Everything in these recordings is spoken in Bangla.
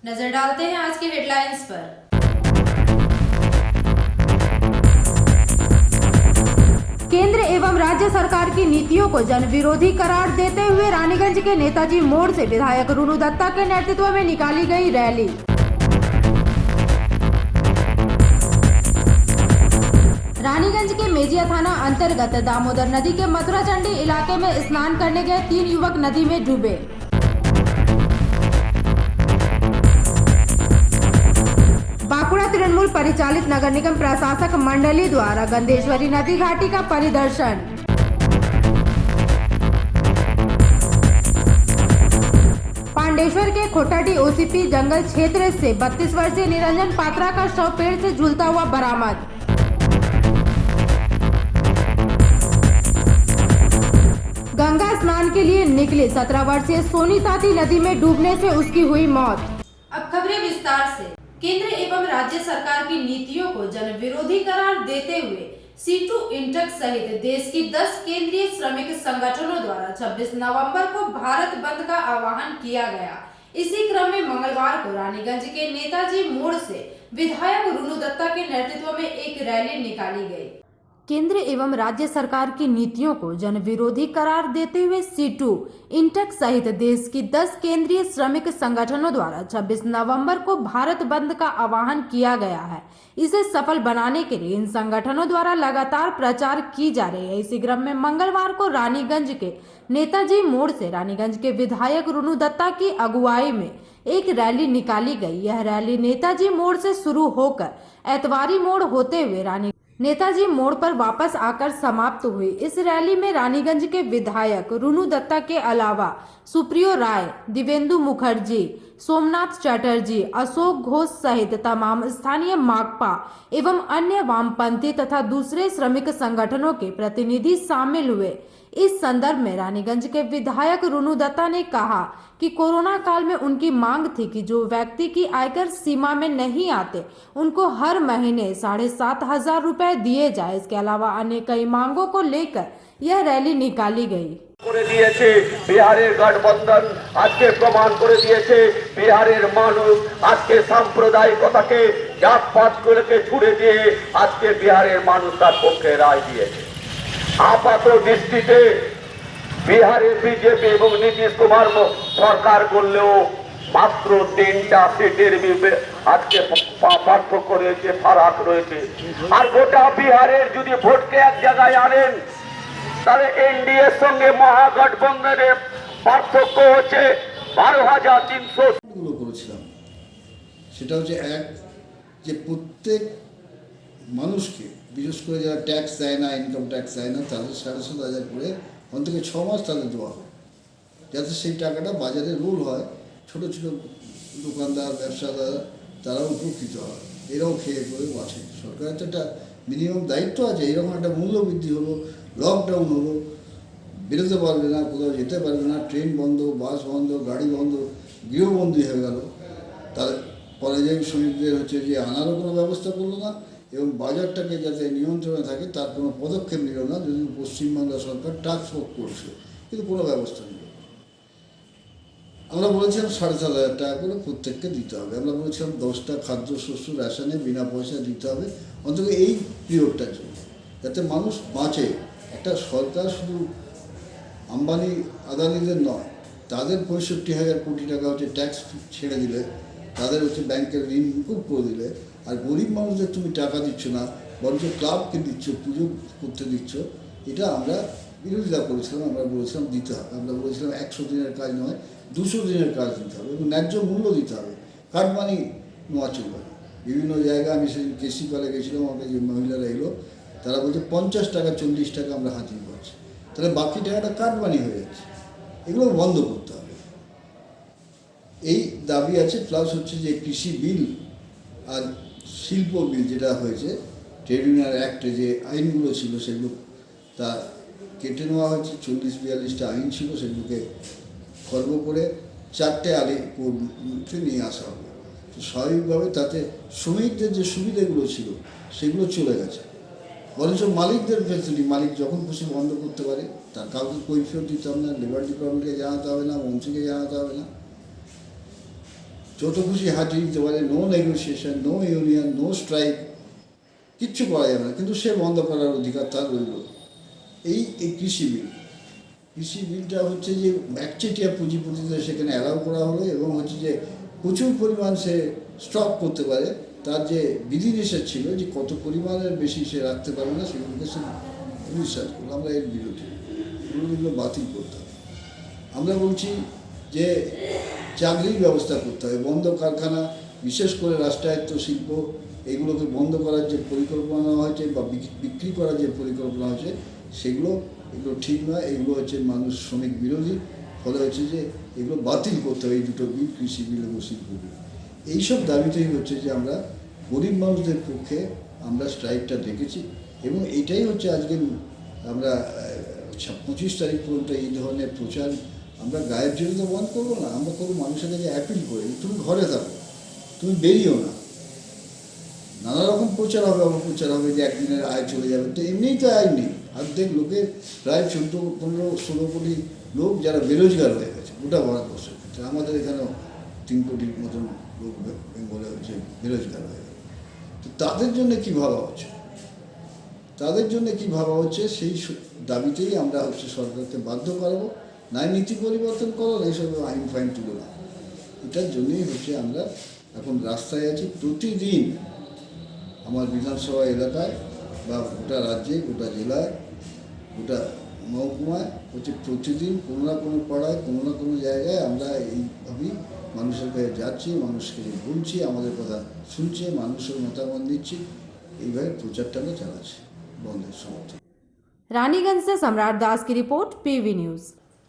नजर डालते हैं आज के हेडलाइंस पर। केंद्र एवं राज्य सरकार की नीतियों को जन विरोधी करार देते हुए रानीगंज के नेताजी मोड़ से विधायक रुनु दत्ता के नेतृत्व में निकाली गई रैली। रानीगंज के मेजिया थाना अंतर्गत दामोदर नदी के मथुरा चंडी इलाके में स्नान करने गए 3 युवक नदी में डूबे। बांकुड़ा तृणमूल परिचालित नगर निगम प्रशासक मंडली द्वारा गंधेश्वरी नदी घाटी का परिदर्शन। पांडेश्वर के खोटाटी ओसीपी जंगल क्षेत्र से 32 वर्षीय निरंजन पात्रा का शव पेड़ से झूलता हुआ बरामद। गंगा स्नान के लिए निकली 17 वर्षीय सोनी ताती नदी में डूबने से उसकी हुई मौत। अब खबरें विस्तार से। केंद्र एवं राज्य सरकार की नीतियों को जन विरोधी करार देते हुए सीटू इंटक सहित देश की 10 केंद्रीय श्रमिक संगठनों द्वारा 26 नवंबर को भारत बंद का आह्वान किया गया। इसी क्रम में मंगलवार को रानीगंज के नेताजी मोड़ से विधायक रुनु दत्ता के नेतृत्व में एक रैली निकाली गई। केंद्र एवं राज्य सरकार की नीतियों को जन विरोधी करार देते हुए सीटू इंटक सहित देश की 10 केंद्रीय श्रमिक संगठनों द्वारा 26 नवंबर को भारत बंद का आह्वान किया गया है। इसे सफल बनाने के लिए इन संगठनों द्वारा लगातार प्रचार की जा रही है। इसी क्रम में मंगलवार को रानीगंज के नेताजी मोड़ से रानीगंज के विधायक रुनु दत्ता की अगुवाई में एक रैली निकाली गई। यह रैली नेताजी मोड़ से शुरू होकर एतवारी मोड़ होते हुए नेताजी मोड़ पर वापस आकर समाप्त हुई। इस रैली में रानीगंज के विधायक रुनु दत्ता के अलावा सुप्रियो राय, दिवेंदु मुखर्जी, सोमनाथ चटर्जी, अशोक घोष सहित तमाम स्थानीय माकपा एवं अन्य वामपंथी तथा दूसरे श्रमिक संगठनों के प्रतिनिधि शामिल हुए। इस संदर्भ में रानीगंज के विधायक रुनु दत्ता ने कहा कि कोरोना काल में उनकी मांग थी कि जो व्यक्ति की आयकर सीमा में नहीं आते उनको हर महीने 7,500 रुपए दिए जाए। इसके अलावा अन्य कई मांगों को लेकर यह रैली निकाली गई। করে দিয়েছে বিহারের গঠবন্ধন আজকে প্রমাণ করে দিয়েছে বিহারের মানুষ আজকে সাম্প্রদায়িকতাকে জাতপাতগুলোকে ছুড়ে দিয়ে আজকে বিহারের মানুষ তার পক্ষে রায় দিয়েছে। আপাত দৃষ্টিতে বিহারে বিজেপি এবং নীতিশ কুমার সরকার করলেও মাত্র 3টা সিটের আজকে পার্থক্য রয়েছে, ফারাক রয়েছে। আর গোটা বিহারের যদি ভোটকে এক জায়গায় আনেন তাহলে এনডিএর সঙ্গে মহাগঠবন্ধনের পার্থক্য হচ্ছে 12,300 করেছিলাম। সেটা হচ্ছে এক যে প্রত্যেক মানুষকে বিশেষ করে যারা ট্যাক্স দেয় না, ইনকাম ট্যাক্স দেয় না, তাদের 7,500 করে অন্তত 6 মাস তাদের দেওয়া হয়, যাতে সেই টাকাটা বাজারে রোল হয়। ছোটো ছোটো দোকানদার, ব্যবসাদার তারাও উপকৃত হয়, এরাও খেয়ে করে বাঁচে। সরকারের তো একটা মিনিমাম দায়িত্ব আছে। এরকম একটা মূল্য বৃদ্ধি হলো, লকডাউন হলো, বেরোতে পারবে না, কোথাও যেতে পারবে না, ট্রেন বন্ধ, বাস বন্ধ, গাড়ি বন্ধ, গৃহবন্দী হয়ে গেল। তার পরিযায়ী শ্রমিকদের হচ্ছে যে আনারও কোনো ব্যবস্থা করলো না এবং বাজারটাকে যাতে নিয়ন্ত্রণে থাকে তার কোনো পদক্ষেপ নিল না। যদি পশ্চিমবাংলা সরকার টাস্ক ফোর্স করছে কিন্তু কোনো ব্যবস্থা নেই। আমরা বলেছিলাম 7,500 টাকা করে প্রত্যেককে দিতে হবে। আমরা বলেছিলাম 10টা খাদ্যশস্য রেশনে বিনা পয়সায় দিতে হবে অন্তত এই পিরিয়ডটার জন্য, যাতে মানুষ বাঁচে। একটা সরকার শুধু আম্বানি আদানিদের নয়, তাদের 65,000 কোটি টাকা হচ্ছে ট্যাক্স ছেড়ে দিলে, তাদের হচ্ছে ব্যাংকের ঋণ মুকুব করে দিলে, আর গরিব মানুষদের তুমি টাকা দিচ্ছ না, বরঞ্চ ক্লাবকে দিচ্ছ, পুজো করতে দিচ্ছ। এটা আমরা বিরোধিতা করেছিলাম। আমরা বলেছিলাম দিতে হবে। আমরা বলেছিলাম 100 দিনের কাজ নয়, 200 দিনের কাজ দিতে হবে এবং ন্যায্য মূল্য দিতে হবে। কাটমানি নেওয়া চলবে। বিভিন্ন জায়গায় আমি সেদিন কেসি পালে গেছিলাম, আমাকে যে মহিলারা এলো তারা বলছে 50 টাকা 40 টাকা আমরা হাজির করছি, তাহলে বাকি টাকাটা কাটমানি হয়ে যাচ্ছে। এগুলো বন্ধ করতে হবে, এই দাবি আছে। প্লাস হচ্ছে যে কৃষি বিল আর শিল্প বিল যেটা হয়েছে, ট্রেড ইউনিয়ন অ্যাক্টে যে আইনগুলো ছিল সেগুলো তা কেটে নেওয়া হয়েছে। 40-42টা আইন ছিল, সেগুলোকে খর্ব করে 4টে আইনে নিয়ে আসা হবে। তো স্বাভাবিকভাবে তাতে শ্রমিকদের যে সুবিধাগুলো ছিল সেগুলো চলে গেছে। বরঞ্চ মালিকদের ফেসিলিটি, মালিক যখন খুশি বন্ধ করতে পারে, তার কাউকে কৈফিয়ত দিতে হবে না, লেবার ডিপার্টমেন্টকে জানাতে হবে না, মন্ত্রীকে জানাতে হবে না। যত খুশি হাজিয়ে দিতে পারে, no negotiation, no union, no strike, কিচ্ছু করা যাবে না, কিন্তু সে বন্ধ করার অধিকার তার রইল। এই কৃষি বিলটা হচ্ছে যে একচেটিয়া পুঁজিপতিদের সেখানে অ্যালাউ করা হলো, এবং হচ্ছে যে প্রচুর পরিমাণ সে স্টক করতে পারে, তার যে বিধিনিষেধ ছিল যে কত পরিমাণের বেশি সে রাখতে পারবে না, সেগুলোকে সে নিঃশ্বাস করলো। আমরা এর বিরোধী, এগুলো বাতিল করতে হবে। আমরা বলছি যে চাকরির ব্যবস্থা করতে হবে, বন্ধ কারখানা, বিশেষ করে রাষ্ট্রায়ত্ত শিল্প, এগুলোকে বন্ধ করার যে পরিকল্পনা হয়েছে বা বিক্রি করার যে পরিকল্পনা হয়েছে, এগুলো ঠিক নয়, এগুলো হচ্ছে মানুষ শ্রমিক বিরোধী। ফলে হচ্ছে যে এগুলো বাতিল করতে হবে, এই দুটো বিল, কৃষি বিল এবং শিল্প বিল। এইসব দাবিতেই হচ্ছে যে আমরা গরিব মানুষদের পক্ষে আমরা স্ট্রাইকটা দেখেছি, এবং এইটাই হচ্ছে আজকে আমরা 25 তারিখ পর্যন্ত এই ধরনের প্রচার আমরা গায়ের জন্য তো বন্ধ করবো না, আমরা কোনো মানুষের কাছে অ্যাপিল করি, তুমি ঘরে থাকো, তুমি বেরিয়েও না। নানা রকম প্রচার হবে, অপপ্রচার হবে যে একদিনের আয় চলে যাবে, তো এমনিই তো আয় নেই। অর্ধেক লোকের প্রায় 14-15-16 কোটি লোক যারা বেরোজগার হয়ে গেছে গোটা ভারতবর্ষের ক্ষেত্রে। আমাদের এখানেও 3 কোটির মতন লোক বেঙ্গলে হচ্ছে বেরোজগার হয়ে গেছে। তো তাদের জন্য কী ভাবা হচ্ছে, সেই দাবিতেই আমরা হচ্ছে সরকারকে বাধ্য করাবো, নাই নীতি পরিবর্তন করো, এইসব আইন ফাইন তুলে না। এটার জন্যই হচ্ছে আমরা এখন রাস্তায় আছি। প্রতিদিন আমার বিধানসভা এলাকায় বা গোটা রাজ্যে, গোটা জেলায়, গোটা মহকুমায় হচ্ছে প্রতিদিন কোনো না কোনো পাড়ায়, কোনো না কোনো জায়গায় আমরা এইভাবেই মানুষের কাছে যাচ্ছি, মানুষকে বলছি, আমাদের কথা শুনছে, মানুষের মতামত নিচ্ছি, এইভাবে প্রচারটা আমরা চালাচ্ছি বন্ধের সমর্থন। रानीगंज से सम्राट दास की रिपोर्ट, पीवी न्यूज।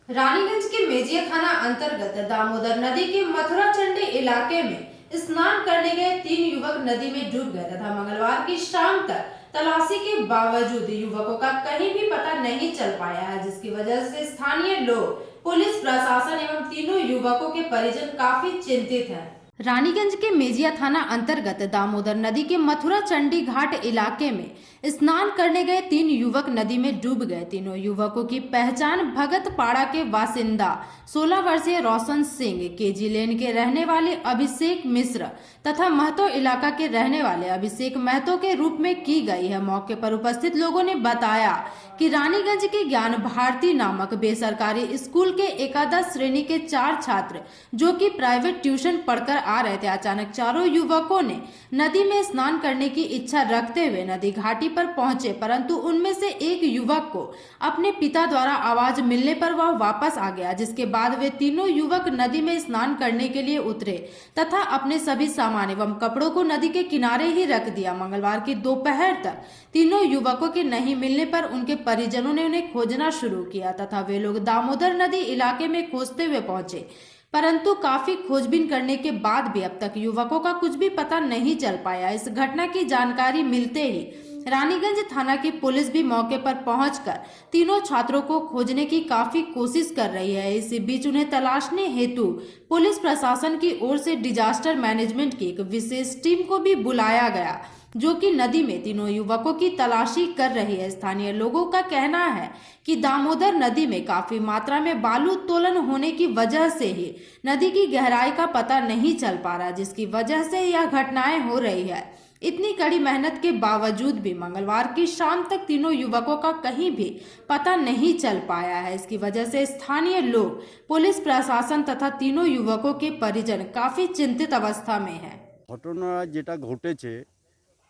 रानीगंज के मेजिया थाना अंतर्गत दामोदर नदी के मथुरा चंडी इलाके में स्नान करने गए 3 युवक नदी में डूब गए तथा मंगलवार की शाम तक तलाशी के बावजूद युवकों का कहीं भी पता नहीं चल पाया है, जिसकी वजह से स्थानीय लोग, पुलिस प्रशासन एवं तीनों युवकों के परिजन काफी चिंतित हैं। रानीगंज के मेजिया थाना अंतर्गत दामोदर नदी के मथुरा चंडी घाट इलाके में स्नान करने गए 3 युवक नदी में डूब गए। तीनों युवकों की पहचान भगत पाड़ा के वासिंदा 16 वर्षीय रोशन सिंह, केजी लेन के रहने वाले अभिषेक मिश्र तथा महतो इलाका के रहने वाले अभिषेक महतो के रूप में की गई है। मौके पर उपस्थित लोगों ने बताया कि रानीगंज के ज्ञान भारती नामक बेसरकारी स्कूल के एकादश श्रेणी के 4 छात्र जो कि प्राइवेट ट्यूशन पढ़कर आ रहे थे, अचानक चारों युवकों ने नदी में स्नान करने की इच्छा रखते हुए नदी घाटी पर पहुंचे, परंतु उनमें से एक युवक को अपने पिता द्वारा आवाज मिलने पर वह वापस आ गया, जिसके बाद वे तीनों युवक नदी में स्नान करने के लिए उतरे तथा अपने सभी सामान एवं कपड़ों को नदी के किनारे ही रख दिया। मंगलवार की दोपहर तक तीनों युवकों के नहीं मिलने पर उनके परिजनों ने उन्हें खोजना शुरू किया तथा वे लोग दामोदर नदी इलाके में खोजते हुए पहुंचे, परंतु काफी खोजबीन करने के बाद भी अब तक युवकों का कुछ भी पता नहीं चल पाया। इस घटना की जानकारी मिलते ही रानीगंज थाना की पुलिस भी मौके पर पहुंचकर तीनों छात्रों को खोजने की काफी कोशिश कर रही है। इसी बीच उन्हें तलाशने हेतु पुलिस प्रशासन की ओर से डिजास्टर मैनेजमेंट की एक विशेष टीम को भी बुलाया गया, जो कि नदी में तीनों युवकों की तलाशी कर रही है। स्थानीय लोगों का कहना है कि दामोदर नदी में काफी मात्रा में बालू उत्तोलन होने की वजह से ही नदी की गहराई का पता नहीं चल पा रहा, जिसकी वजह से यह घटनाएं हो रही है। इतनी कड़ी मेहनत के बावजूद भी मंगलवार की शाम तक तीनों युवकों का कहीं भी पता नहीं चल पाया है। इसकी वजह से स्थानीय लोग, पुलिस प्रशासन तथा तीनों युवकों के परिजन काफी चिंतित अवस्था में है। ঘটনা যেটা ঘটেছে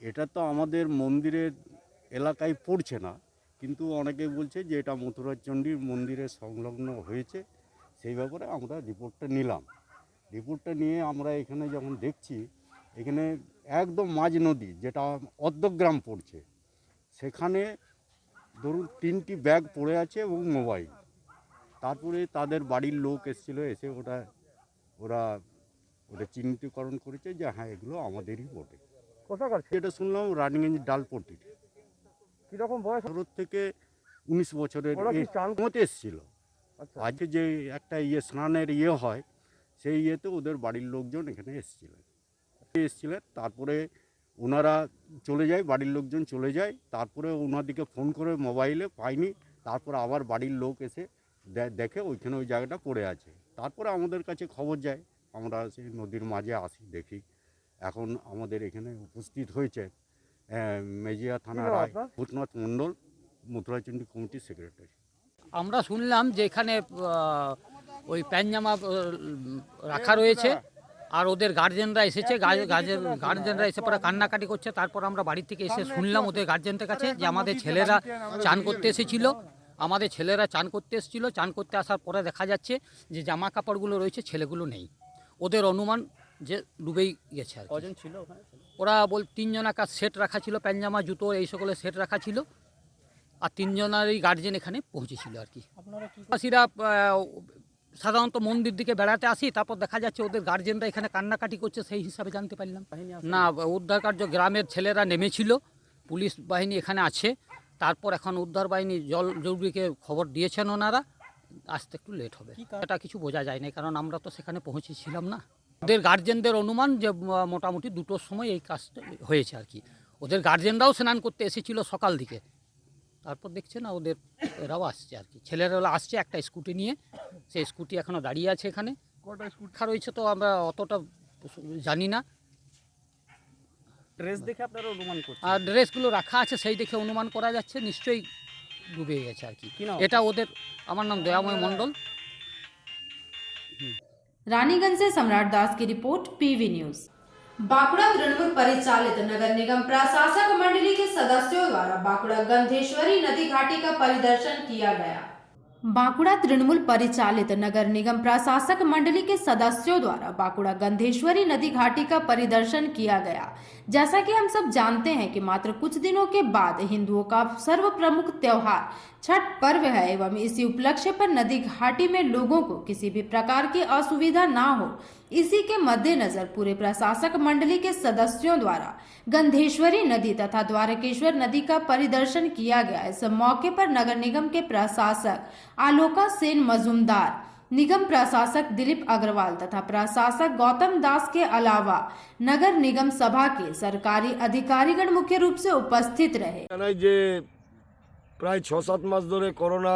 এটা তো আমাদের মন্দিরের এলাকায় পড়ছে না, কিন্তু অনেকে বলছে যে এটা মথুরাচণ্ডীর মন্দিরের সংলগ্ন হয়েছে। সেই ব্যাপারে আমরা রিপোর্টটা নিলাম। রিপোর্টটা নিয়ে আমরা এখানে যখন দেখছি, এখানে একদম মাঝ নদী যেটা অর্ধগ্রাম পড়ছে, সেখানে ধরুন 3টি ব্যাগ পড়ে আছে এবং মোবাইল। তারপরে তাদের বাড়ির লোক এসেছিলো, এসে ওরা চিহ্নিতকরণ করেছে যে হ্যাঁ এগুলো আমাদেরই বটে। কোথাকার যেটা শুনলাম রানীগঞ্জ ডালপট্টির। কিরকম বয়স? 18 থেকে 19 বছরের ওরা কি চান? মধ্যে এসেছিল। আচ্ছা, আজকে যে একটা স্নানের হয়, সেই ইয়েতে ওদের বাড়ির লোকজন এখানে এসেছিলেন। তারপরে ওনারা চলে যায়, বাড়ির লোকজন চলে যায়। তারপরে ওনাদিকে ফোন করে মোবাইলে পাইনি, তারপরে আবার বাড়ির লোক এসে দেখে ওইখানে ওই জায়গাটা পড়ে আছে। তারপরে আমাদের কাছে খবর যায়, আমরা সেই নদীর মাঝে আসি দেখি। এখন আমাদের এখানে উপস্থিত হয়েছে মেজিয়া থানার কি নাম আপনার? ভূতনাথ মণ্ডল, মথুরাচণ্ডী কমিটির সেক্রেটারি। আমরা শুনলাম যে এখানে ওই প্যানজামা রাখা রয়েছে আর ওদের গার্জেনরা এসেছে, গার্জেনরা এসে পরে কান্নাকাটি করছে। তারপর আমরা বাড়ি থেকে এসে শুনলাম ওদের গার্জেনদের কাছে যে আমাদের ছেলেরা চান করতে এসেছিল, চান করতে আসার পরে দেখা যাচ্ছে যে জামা কাপড়গুলো রয়েছে, ছেলেগুলো নেই। ওদের অনুমান যে ডুবেই গেছে। আর কজন ছিল ওরা? 3 জনাকার সেট রাখা ছিল, প্যানজামা জুতো এই সকলের সেট রাখা ছিল, আর 3 জনেরই গার্জেন এখানে পৌঁছেছিল আর কি। আপনারা সাধারণত মন্দির দিকে বেড়াতে আসি, তারপর দেখা যাচ্ছে ওদের গার্জেনরা এখানে কান্নাকাটি করছে, সেই হিসাবে জানতে পারলাম। না, উদ্ধার কার্য গ্রামের ছেলেরা নেমেছিল, পুলিশ বাহিনী এখানে আছে। তারপর এখন উদ্ধার বাহিনী জরুরিকে খবর দিয়েছেন, ওনারা আসতে একটু লেট হবে। এটা কিছু বোঝা যায় না, কারণ আমরা তো সেখানে পৌঁছেছিলাম না। ওদের গার্জেনদের অনুমান যে মোটামুটি 2টোর সময় এই কাজটা হয়েছে আর কি। ওদের গার্জেনরাও স্নান করতে এসেছিল সকাল দিকে, তারপর দেখছে না ওদের এরাও আসছে আর কি। ছেলেরা আসছে একটা স্কুটি নিয়ে, সেই স্কুটি এখনও দাঁড়িয়ে আছে এখানে। কটা স্কুটি রাখা রয়েছে তো আমরা অতটা জানি না, ড্রেস দেখে আপনারা অনুমান করছেন? আর ড্রেসগুলো রাখা আছে সেই দেখে অনুমান করা যাচ্ছে নিশ্চয়ই ডুবে গেছে আর কি। কি নাম? এটা ওদের, আমার নাম দয়াময় মণ্ডল। रानीगंज से सम्राट दास की report, PV news. Bankura Trinamool परिचालित नगर निगम प्रशासक मंडली के सदस्यों द्वारा बांकुड़ा गंधेश्वरी नदी घाटी का परिदर्शन किया गया। बांकुड़ा तृणमूल परिचालित नगर निगम प्रशासक मंडली के सदस्यों द्वारा बांकुड़ा गंधेश्वरी नदी घाटी का परिदर्शन किया गया। जैसा कि हम सब जानते हैं कि मात्र कुछ दिनों के बाद हिंदुओं का सर्व प्रमुख त्योहार छठ पर्व है, एवं इसी उपलक्ष्य पर नदी घाटी में लोगों को किसी भी प्रकार की असुविधा ना हो, इसी के मद्देनजर पूरे प्रशासक मंडली के सदस्यों द्वारा गंधेश्वरी नदी तथा द्वारकेश्वर नदी का परिदर्शन किया गया। इस मौके पर नगर निगम के प्रशासक आलोका सेन मजूमदार, निगम प्रशासक दिलीप अग्रवाल तथा प्रशासक गौतम दास के अलावा नगर निगम सभा के सरकारी अधिकारीगण मुख्य रूप से उपस्थित रहे। যে প্রায় 6-7 মাস ধরে করোনা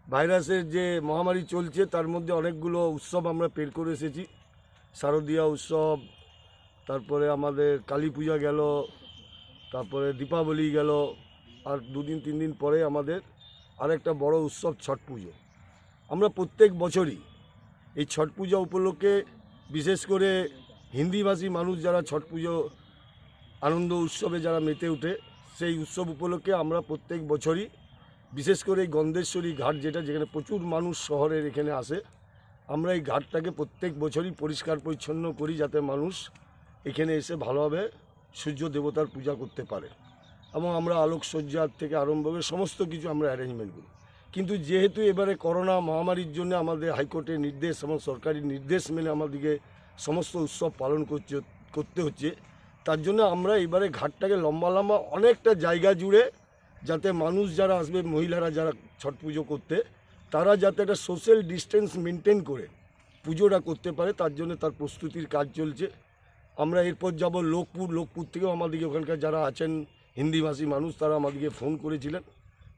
ভাইরাসের যে মহামারী চলছে, তার মধ্যে অনেকগুলো উৎসব আমরা পের করে এসেছি। শারদীয়া উৎসব, তারপরে আমাদের কালী পূজা গেল, তারপরে দীপাবলি গেল, আর 2-3 দিন পরে আমাদের আরেকটা বড় উৎসব ছট পুজো। আমরা প্রত্যেক বছরই এই ছট পূজা উপলক্ষে বিশেষ করে হিন্দিভাষী মানুষ যারা ছট পুজো আনন্দ উৎসবে যারা মেতে ওঠে, সেই উৎসব উপলক্ষে আমরা প্রত্যেক বছরই বিশেষ করে এই গন্ধেশ্বরী ঘাট যেখানে প্রচুর মানুষ শহরের এখানে আসে, আমরা এই ঘাটটাকে প্রত্যেক বছরই পরিষ্কার পরিচ্ছন্ন করি, যাতে মানুষ এখানে এসে ভালোভাবে সূর্য দেবতার পূজা করতে পারে। এবং আমরা আলোকসজ্জার থেকে আরম্ভ করে সমস্ত কিছু আমরা অ্যারেঞ্জমেন্ট করি। কিন্তু যেহেতু এবারে করোনা মহামারীর জন্য আমাদের হাইকোর্টের নির্দেশ এবং সরকারি নির্দেশ মেনে আমাদেরকে সমস্ত উৎসব পালন করতে হচ্ছে, তার জন্য আমরা এবারে ঘাটটাকে লম্বা অনেকটা জায়গা জুড়ে, যাতে মানুষ যারা আসবে, মহিলারা যারা ছট পুজো করতে, তারা যাতে একটা সোশ্যাল ডিস্টেন্স মেনটেন করে পুজোটা করতে পারে, তার জন্য তার প্রস্তুতির কাজ চলছে। আমরা এরপর যাব লোকপুর থেকেও আমাদেরকে ওখানকার যারা আছেন হিন্দিভাষী মানুষ, তারা আমাদেরকে ফোন করেছিলেন,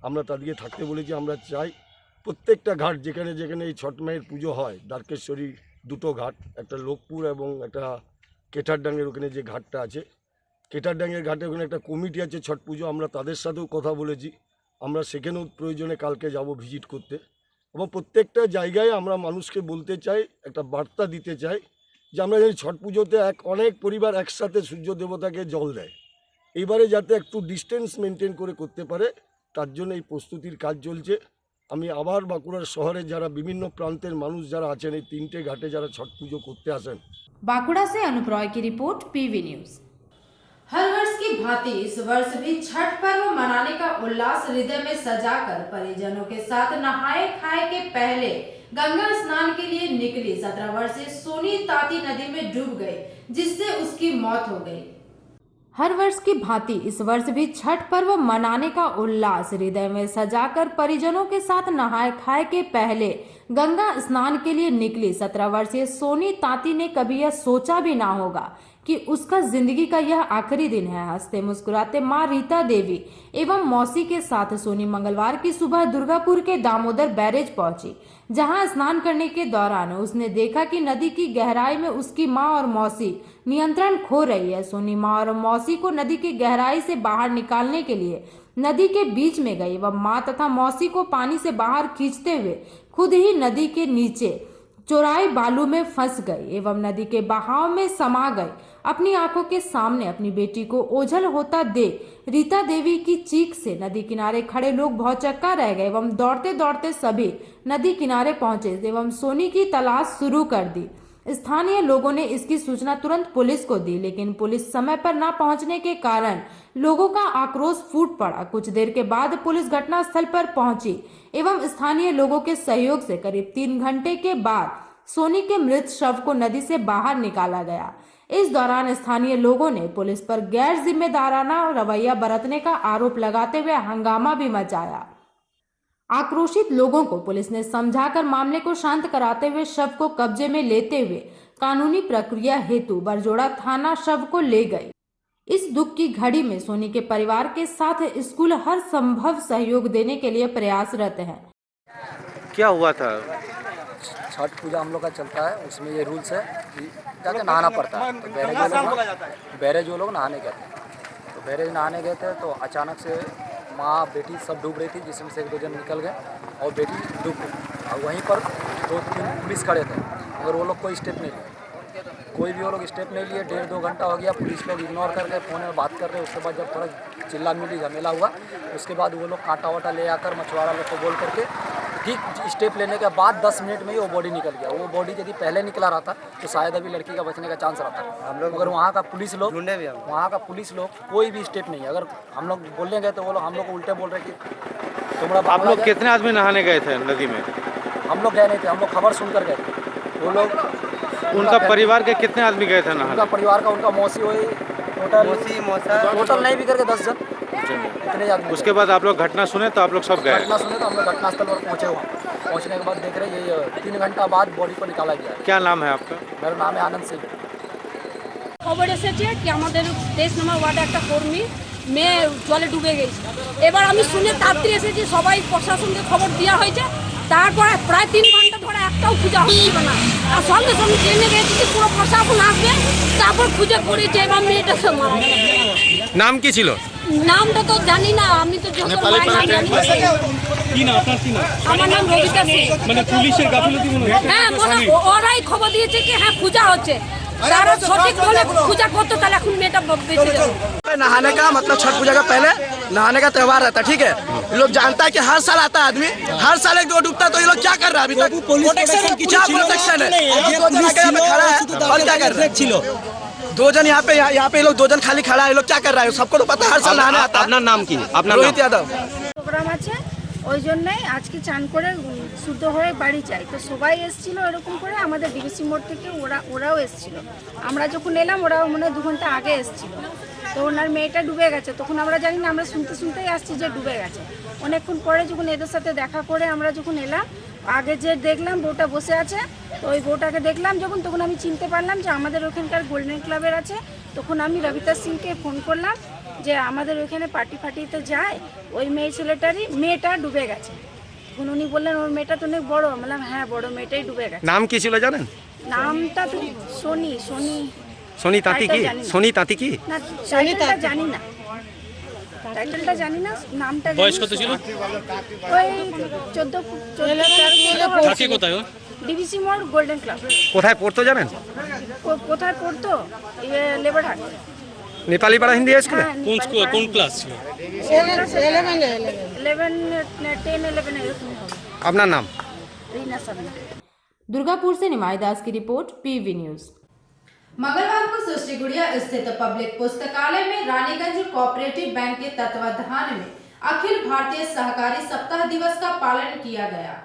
আমরা তাদেরকে থাকতে বলেছি। আমরা চাই প্রত্যেকটা ঘাট যেখানে এই ছট মায়ের পুজো হয়, দ্বারকেশ্বরী 2টো ঘাট, একটা লোকপুর এবং একটা কেটারডাঙ্গের ওখানে যে ঘাটটা আছে, কেটারডাঙ্গের ঘাটে ওখানে একটা কমিটি আছে ছট পুজো, আমরা তাদের সাথেও কথা বলেছি। আমরা সেখানেও প্রয়োজনে কালকে যাব ভিজিট করতে। এবং প্রত্যেকটা জায়গায় আমরা মানুষকে বলতে চাই, একটা বার্তা দিতে চাই যে আমরা জানি ছট পুজোতে অনেক পরিবার একসাথে সূর্য দেবতাকে জল দেয়, এইবারে যাতে একটু ডিস্টেন্স মেনটেন করে করতে পারে, তার জন্য এই প্রস্তুতির কাজ চলছে। আমি আবার বাঁকুড়ার শহরে যারা বিভিন্ন প্রান্তের মানুষ যারা আছেন, এই 3টে ঘাটে যারা ছট পুজো করতে আসেন। बांकुड़ा से अनुप रॉय की रिपोर्ट, पीवी न्यूज। हर वर्ष की भांति इस वर्ष भी छठ पर्व मनाने का उल्लास हृदय में सजाकर परिजनों के साथ नहाए खाए के पहले गंगा स्नान के लिए निकली 17 वर्षीय सोनी ताती नदी में डूब गई, जिससे उसकी मौत हो गई। हर वर्ष की भांति इस वर्ष भी छठ पर्व मनाने का उल्लास हृदय में सजाकर परिजनों के साथ नहाए खाए के पहले गंगा स्नान के लिए निकली 17 वर्षीय सोनी ताती ने कभी यह सोचा भी ना होगा कि उसका जिंदगी का यह आखिरी दिन है। हंसते मुस्कुराते मां रीता देवी एवं मौसी के साथ सोनी मंगलवार की सुबह दुर्गापुर के दामोदर बैरेज पहुंची, जहां स्नान करने के दौरान उसने देखा कि नदी की गहराई में उसकी मां और मौसी नियंत्रण खो रही है। सोनी मां और मौसी को नदी की गहराई से बाहर निकालने के लिए नदी के बीच में गई। वह मां तथा मौसी को पानी से बाहर खींचते हुए खुद ही नदी के नीचे चौराई बालू में फंस गई एवं नदी के बहाव में समा गई। अपनी आंखों के सामने अपनी बेटी को ओझल होता देख रीता देवी की चीख से नदी किनारे खड़े लोग भौचक्का रह गए एवं दौड़ते दौड़ते सभी नदी किनारे पहुंचे एवं सोनी की तलाश शुरू कर दी। स्थानीय लोगों ने इसकी सूचना तुरंत पुलिस को दी, लेकिन पुलिस समय पर न पहुंचने के कारण लोगों का आक्रोश फूट पड़ा। कुछ देर के बाद पुलिस घटनास्थल पर पहुंची एवं स्थानीय लोगों के सहयोग से करीब 3 घंटे के बाद सोनी के मृत शव को नदी से बाहर निकाला गया। इस दौरान स्थानीय लोगों ने पुलिस पर गैर जिम्मेदाराना रवैया बरतने का आरोप लगाते हुए हंगामा भी मचाया। आक्रोशित लोगों को पुलिस ने समझाकर मामले को शांत कराते हुए शव को कब्जे में लेते हुए कानूनी प्रक्रिया हेतु बरजोड़ा थाना शव को ले गई। इस दुख की घड़ी में सोनी के परिवार के साथ स्कूल हर संभव सहयोग देने के लिए प्रयासरत है। क्या हुआ था? छठ पूजा हम लोग का चलता है, उसमें ये रूल्स है कि जाके नहाना पड़ता है। तो बैरेज वो लोग नहाने गए थे, तो बैरेज नहाने गए थे तो अचानक से माँ बेटी सब डूब रही थी, जिसमें से 1-2 जन निकल गए और बेटी डूब गई। और वहीं पर 2-3 पुलिस खड़े थे, मगर वो लोग कोई स्टेप नहीं लिए, कोई भी वो लोग स्टेप नहीं लिए। 1.5-2 घंटा हो गया, पुलिस लोग इग्नोर करके फ़ोन में बात कर रहे। उसके बाद जब थोड़ा चिल्ला मिली झमेला हुआ, उसके बाद वो लोग कांटा वाटा ले आकर मछुआरा लोग को बोल करके ठीक स्टेप लेने के बाद 10 मिनट में ही वो बॉडी निकल गया। वो बॉडी यदि पहले निकला रहता तो शायद अभी लड़की का बचने का चांस रहता। हम लोग, मगर वहाँ का पुलिस लोग कोई भी स्टेप नहीं। अगर हम लोग बोलने गए तो वो लोग हम लोग को उल्टे बोल रहे कि तुम्हारा। आप लोग कितने आदमी नहाने गए थे नदी में? हम लोग गए नहीं थे, हम लोग खबर सुनकर गए थे। वो लोग उनका परिवार के कितने आदमी गए थे नहाने? उनका परिवार का उनका मौसी हुई टोटल नहीं भी करके 10 जन इतने आदमी। उसके बाद आप लोग घटना सुने तो आप लोग सब गए? घटना सुने तो हम लोग घटनास्थल पर पहुँचे। वहाँ पहुँचने के बाद देख रहे ये 3 घंटा बाद बॉडी को निकाला गया। क्या नाम है आपका? मेरा नाम है आनंद सिंह। খবর এসেছে কি আমাদের 23 নম্বর ওয়ার্ডে একটা কর্মী মেয়ে জলে ডুবে গেছে। এবার আমি শুনে তাড়াতাড়ি এসেছি, সবাই প্রশাসনকে খবর দেওয়া হয়েছে। তারপরে প্রায় 3 ঘন্টা ধরে একটাও খুঁজা হচ্ছিল না। আর সঙ্গে সঙ্গে জেনে গেছি যে পুরো প্রশাসন আসবে, তারপর খুঁজে করেছে এবং মেয়েটা সে মারা গেছে। নাম কি ছিল? নামটা তো জানি না, আমি তো যত মায়ের নাম জানি। কি না আপনার কি না? আমার নাম রবিতা সিং। মানে পুলিশের গাফিলতি মনে হয়? হ্যাঁ, ওরাই খবর দিয়েছে কি হ্যাঁ খুঁজা হচ্ছে। তারা সঠিক বলে খুঁজা করতো তাহলে এখন মেয়েটা বেঁচে যেত। नहाने का मतलब छठ पूजा का पहले नहाने का त्यौहार रहता है, ठीक है। ये लोग जानता है कि हर साल आता है आदमी, हर साल एक दो डूबता है। तो ये लोग क्या कर रहा है अभी तक? क्या प्रोटेक्शन है? 2 जन आके यहाँ पे खड़ा है और क्या कर रहे हैं? 2 जन यहाँ पे ये लोग 2 जन खाली खड़ा है। ये लोग क्या कर रहा है? सबको तो पता है हर साल नहाने आता है। আপনার নাম কি? আপনার रोहित यादव। প্রোগ্রাম আছে, ওই জন্যই আজকে চান করে শুদ্ধ হয়ে বাড়ি যাই। তো সবাই এসেছিল এরকম করে, আমাদের ডিবিসি মোড় থেকে ওরাও এসেছিল। আমরা যখন এলাম ওরাও মনে হয় 2 ঘন্টা আগে এসেছিল। তো ওনার মেয়েটা ডুবে গেছে, তখন আমরা জানি না, আমরা শুনতেই আসছি যে ডুবে গেছে। অনেকক্ষণ পরে যখন এদের সাথে দেখা করে আমরা যখন এলাম, আগে যে দেখলাম বউটা বসে আছে, তো ওই বউটাকে দেখলাম যখন, তখন আমি চিনতে পারলাম যে আমাদের ওখানকার গোল্ডেন ক্লাবের আছে। তখন আমি রবিতা সিংকে ফোন করলাম যে আমাদের ওইখানে পার্টিতে যায়, ওই মেয়েটা ডুবে গেছে। তখন উনি বললেন ওর মেয়েটা তো অনেক বড়। বললাম হ্যাঁ বড় মেয়েটাই ডুবে গেছে। নাম কি ছিল জানেন? নামটা তো সোনি তাঁতি কি? সোনি তাঁতি কি? না, টাইটেলটা জানি না, টাইটেলটা জানি না, নামটা জানি। বয়স কত ছিল? ওই 14 থাকে কোথায় ও? ডিবিসি মোড় গোল্ডেন ক্লাব। কোথায় পড়তো জানেন? কোথায় পড়তো? লেবারহাট। নেপালি পাড়া হিন্দি স্কুলে? কোন স্কুল, কোন ক্লাস ছিল? 11 এরকম হবে। আপনার নাম? रीना सबना। दुर्गापुर से निमाई दास की रिपोर्ट, पीवी न्यूज। मंगलवार को सृष्टि गुड़िया स्थित पब्लिक पुस्तकालय में रानीगंज कोऑपरेटिव बैंक के तत्वाधान में अखिल भारतीय सहकारी सप्ताह दिवस का पालन किया गया।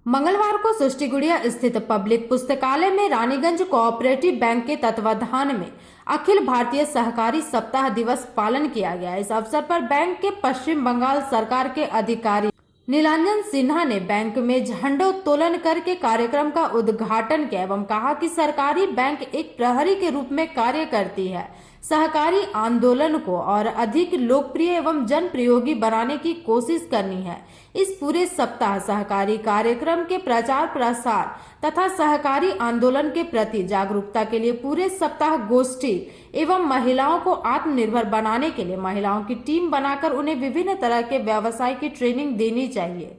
मंगलवार को सृष्टि गुड़िया स्थित पब्लिक पुस्तकालय में रानीगंज कोऑपरेटिव बैंक के तत्वाधान में अखिल भारतीय सहकारी सप्ताह दिवस पालन किया गया। इस अवसर पर बैंक के पश्चिम बंगाल सरकार के अधिकारी नीलांजन सिन्हा ने बैंक में झंडोत्तोलन करके कार्यक्रम का उद्घाटन किया एवं कहा कि सरकारी बैंक एक प्रहरी के रूप में कार्य करती है। सहकारी आंदोलन को और अधिक लोकप्रिय एवं जनप्रयोगी बनाने की कोशिश करनी है। इस पूरे सप्ताह सहकारी कार्यक्रम के प्रचार प्रसार तथा सहकारी आंदोलन के प्रति जागरूकता के लिए पूरे सप्ताह गोष्ठी एवं महिलाओं को आत्मनिर्भर बनाने के लिए महिलाओं की टीम बनाकर उन्हें विभिन्न तरह के व्यवसाय की ट्रेनिंग देनी चाहिए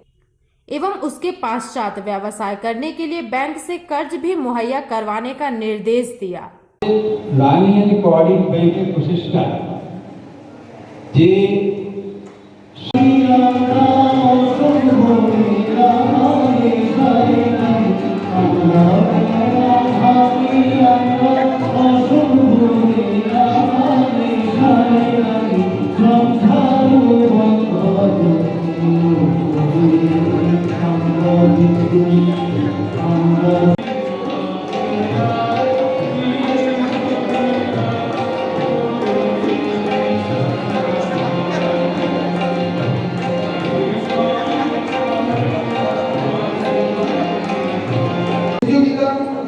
एवं उसके पश्चात व्यवसाय करने के लिए बैंक से कर्ज भी मुहैया करवाने का निर्देश दिया। रानी आणि कोऑर्डिनेट बँकेत प्रशिक्षण जे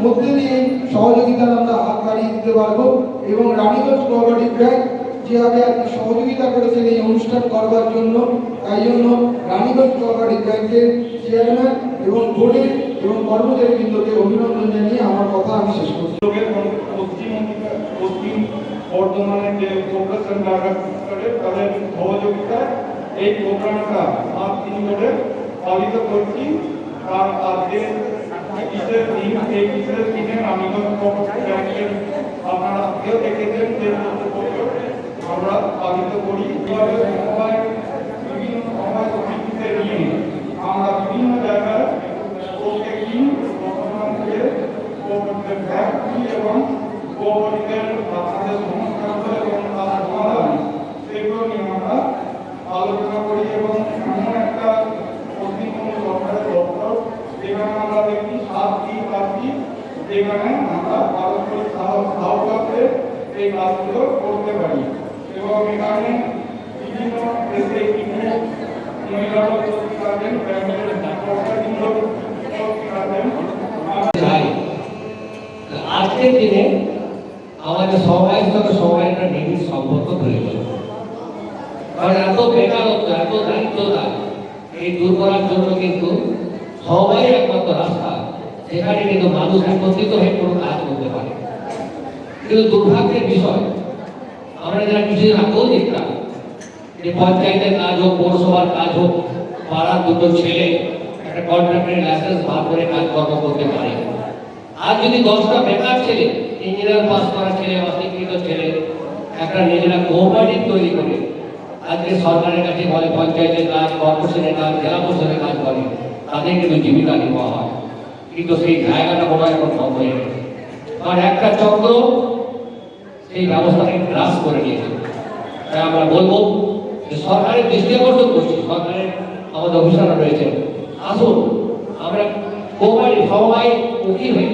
মধ্যে দিয়ে সহযোগিতার আমরা হাত বাড়িয়ে দিতে পারবো এবং রানীগঞ্জ কোঅপারেটিভ ব্যাংক যেভাবে সহযোগিতা করেছেন এই অনুষ্ঠান করবার জন্য, তাই জন্য রানীগঞ্জ কোঅপারেটিভ ব্যাংকের চেয়ারম্যান এবং বোর্ডের এবং কর্মচারীবৃন্দকে অভিনন্দন জানিয়ে আমার কথা আমি শেষ করছি। পশ্চিম বর্ধমানের যে প্রোগ্রেশন করে তাদের সহযোগিতায় এই প্রোগ্রামটা 5 দিন ধরে পালিত করছি। আর আজকে কিসের দিন, এই কিসের দিনে রানীগঞ্জ কোঅপারেটিভ ব্যাংকের আপনারা কেউ দেখেছেন যে আমরা পালিত করি। এভাবে বিভিন্ন সময় অভিজ্ঞতা নিয়ে আমরা বিভিন্ন জায়গায় প্রত্যেক দিন বর্তমানকে কোঅপারেটিভ ব্যাংক এবং কোঅপারেটিভের আপনাদের সমস্যা এবং তার সমাধান সেগুলো নিয়ে আমরা আলোচনা করি এবং এমন একটা পশ্চিমবঙ্গ সরকারের দপ্তর যেখানে আমরা দেখি 7 দিন পাচ্ছি, যেখানে আমরা পারস্পরিক সাহায্যে এই কাজগুলো করতে পারি এবং এখানে বিভিন্ন দেশে কিন্তু মহিলারা উপস্থিত আছেন, ব্যাংকের কর্মচারীবৃন্দ উপস্থিত আছেন। আজকের দিনে আমাদের সবাই সাথে সবাই একটা নিবিড় সম্পর্ক প্রয়োজন, কারণ এত বেকারত্ব, এত দারিদ্রতা এই দূর করার জন্য কিন্তু সবাই একমাত্র রাস্তা যেখানে কিন্তু মানুষ একত্রিত হয়ে কোনো কাজ করতে পারে। কিন্তু দুর্ভাগ্যের বিষয়, আমরা যারা কিছুদিন আগেও দেখলাম যে পঞ্চায়েতের কাজ হোক, পৌরসভার কাজ হোক, পাড়ার দুটো ছেলে একটা কন্ট্রাক্টের লাইসেন্স বার করে কাজকর্ম করতে পারে। আর যদি 10টা বেকার ছেলে, ইঞ্জিনিয়ার পাস করা ছেলে বা শিক্ষিত ছেলে একটা নিজেরা কোঅপারেটিভ তৈরি করে আজকে সরকারের কাছে বলে পঞ্চায়েতের কাজ, কর্পোরেশনের কাজ, জেলা পরিষদের কাজ করে, তাদের কিন্তু জীবিকা নির্বাহ হয়। কিন্তু সেই জায়গাটা মনে হয় এখন বন্ধ হয়ে গেছে, কারণ একটা চক্র সেই ব্যবস্থাকে গ্রাস করে নিয়েছে। তাই আমরা বলবো যে সরকারের দৃষ্টি আকর্ষণ করছি, সরকারের আমাদের অফিসাররা রয়েছে, আসুন আমরা কোঅপারেটিভ সবাই মুখী হয়ে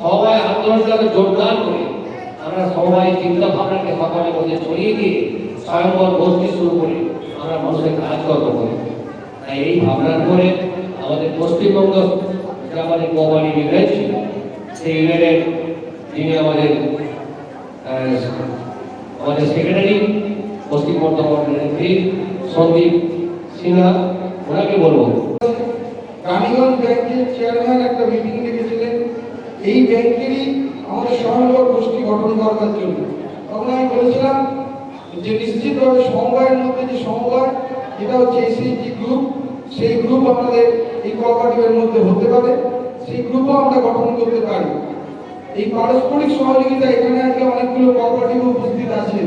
সবাই আন্দোলনটাকে জোরদার করে আমরা সবাই চিন্তা ভাবনাকে সকলের মধ্যে ছড়িয়ে দিয়ে স্বয়ংবর গোষ্ঠী শুরু করে আমরা মানুষের কাজকর্ম করি। তাই এই ভাবনার করে আমাদের পশ্চিমবঙ্গ যে আমাদের কোঅপারেটিভ ইউনিয়ন ছিল, সেই ইউনিয়নের যিনি আমাদের সেক্রেটারি পশ্চিম বর্ধমানের সন্দীপ সিনহা, ওনাকে বলবো। রানীগঞ্জ ব্যাংকের চেয়ারম্যান একটা মিটিং ডেকেছিলেন এই ব্যাংকেরই আমাদের স্বয়ংবর গোষ্ঠী গঠন করার জন্য। তখন আমি বলেছিলাম যে নিশ্চিতভাবে সমবায়ের মধ্যে যে সমবায়, এটা হচ্ছে এসএইচজি গ্রুপ, সেই গ্রুপ আমাদের এই কোঅপারেটিভের মধ্যে হতে পারে, সেই গ্রুপও আমরা গঠন করতে পারি। এই পারস্পরিক সহযোগিতা, এখানে আজকে অনেকগুলো কোঅপারেটিভ উপস্থিত আছে,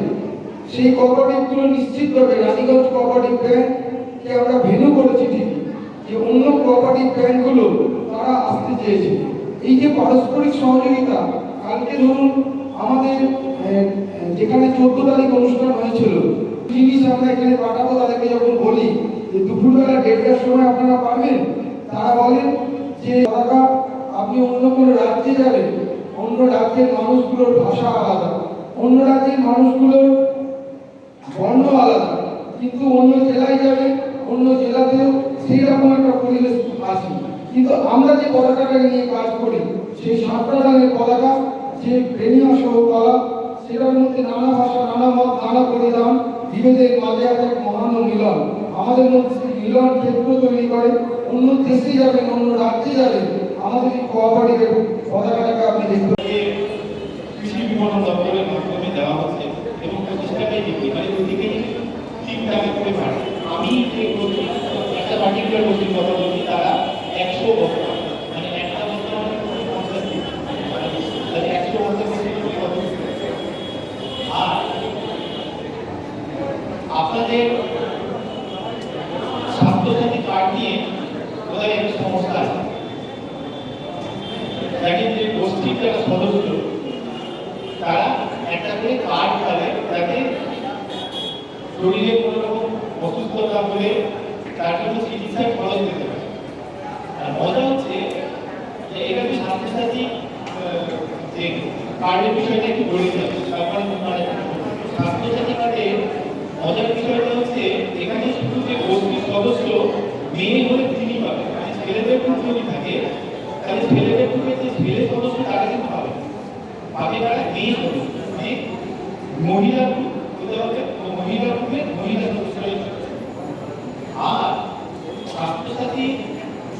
সেই কোঅপারেটিভগুলো নিশ্চিতভাবে রানীগঞ্জ কোঅপারেটিভ ব্যাংককে আমরা ভেন্যু করেছি ঠিকই, যে অন্য কোঅপারেটিভ ব্যাংকগুলো তারা আসতে চেয়েছে। এই যে পারস্পরিক সহযোগিতা, কালকে ধরুন আমাদের যেখানে 14 তারিখ অনুষ্ঠান হয়েছিল, জিনিস আমরা এখানে পাঠাবো, তাদেরকে যখন বলি যে দুপুরবেলা 1:30টার সময় আপনারা পাবেন, তারা বলেন যে দাদা আপনি অন্য কোনো রাজ্যে যাবেন, অন্য রাজ্যের মানুষগুলোর ভাষা আলাদা, অন্য রাজ্যের মানুষগুলোর বর্ণ আলাদা, কিন্তু অন্য জেলায় যাবেন অন্য জেলাতেও সেই রকম একটা পরিবেশ আছে। কিন্তু আমরা যে পতাকাটা নিয়ে কাজ করি, সেই 7টা রঙের পতাকা, যে বেনিয়া সহ কলা, সেটার মধ্যে নানা ভাষা, নানা মত, নানা পরিধান, বিভেদের মাঝে আছে এক মহান মিলন। আমাদের মধ্যে সেই মিলন ক্ষেত্র তৈরি করে। অন্য দেশে যাবেন, অন্য রাজ্যে যাবেন, আমাদের এই কোঅপারেটিভ পতাকাটাকে আপনি দেখতে কৃষি বিপণন দপ্তরের মাধ্যমে দেওয়া হচ্ছে এবং 25 টাকায় বিক্রি হয়। ওদিকে 3 টাকা করে পায়। আমি যে একটা পার্টিকুলার গোষ্ঠীর কথা বলছি, তারা 100 বস্তা, মানে একটা বস্তা মানে 50 দিন, তাহলে 100 বস্তা করতে কত? আর আপনাদের স্বাস্থ্যসাথী কার্ড নিয়ে ওদের একটা সমস্যা আছে। দেখেন যে গোষ্ঠীর যারা সদস্য, তারা একটা করে কার্ড পাবে, যাতে শরীরে কোনো রকম অসুস্থতা হলে তার জন্য চিকিৎসার খরচ দিতে পারে। আর মজা হচ্ছে যে এটা কি স্বাস্থ্যসাথী যে কার্ডের বিষয়টা একটু বলে দিতে হবে। তারপরে স্বাস্থ্যসাথী কার্ডে মজার বিষয়টা হচ্ছে এখানে শুধু যে গোষ্ঠীর সদস্য মেয়ে হলে তিনি পাবে, মানে ছেলেদের গ্রুপ যদি থাকে তাহলে ছেলেদের গ্রুপের যে ছেলে সদস্য তারা কিন্তু পাবে, পাবে তারা মেয়ে সদস্য, মানে মহিলা গ্রুপ হতে হবে, মহিলা গ্রুপে মহিলা সদস্য। আর স্বাস্থ্যসাথী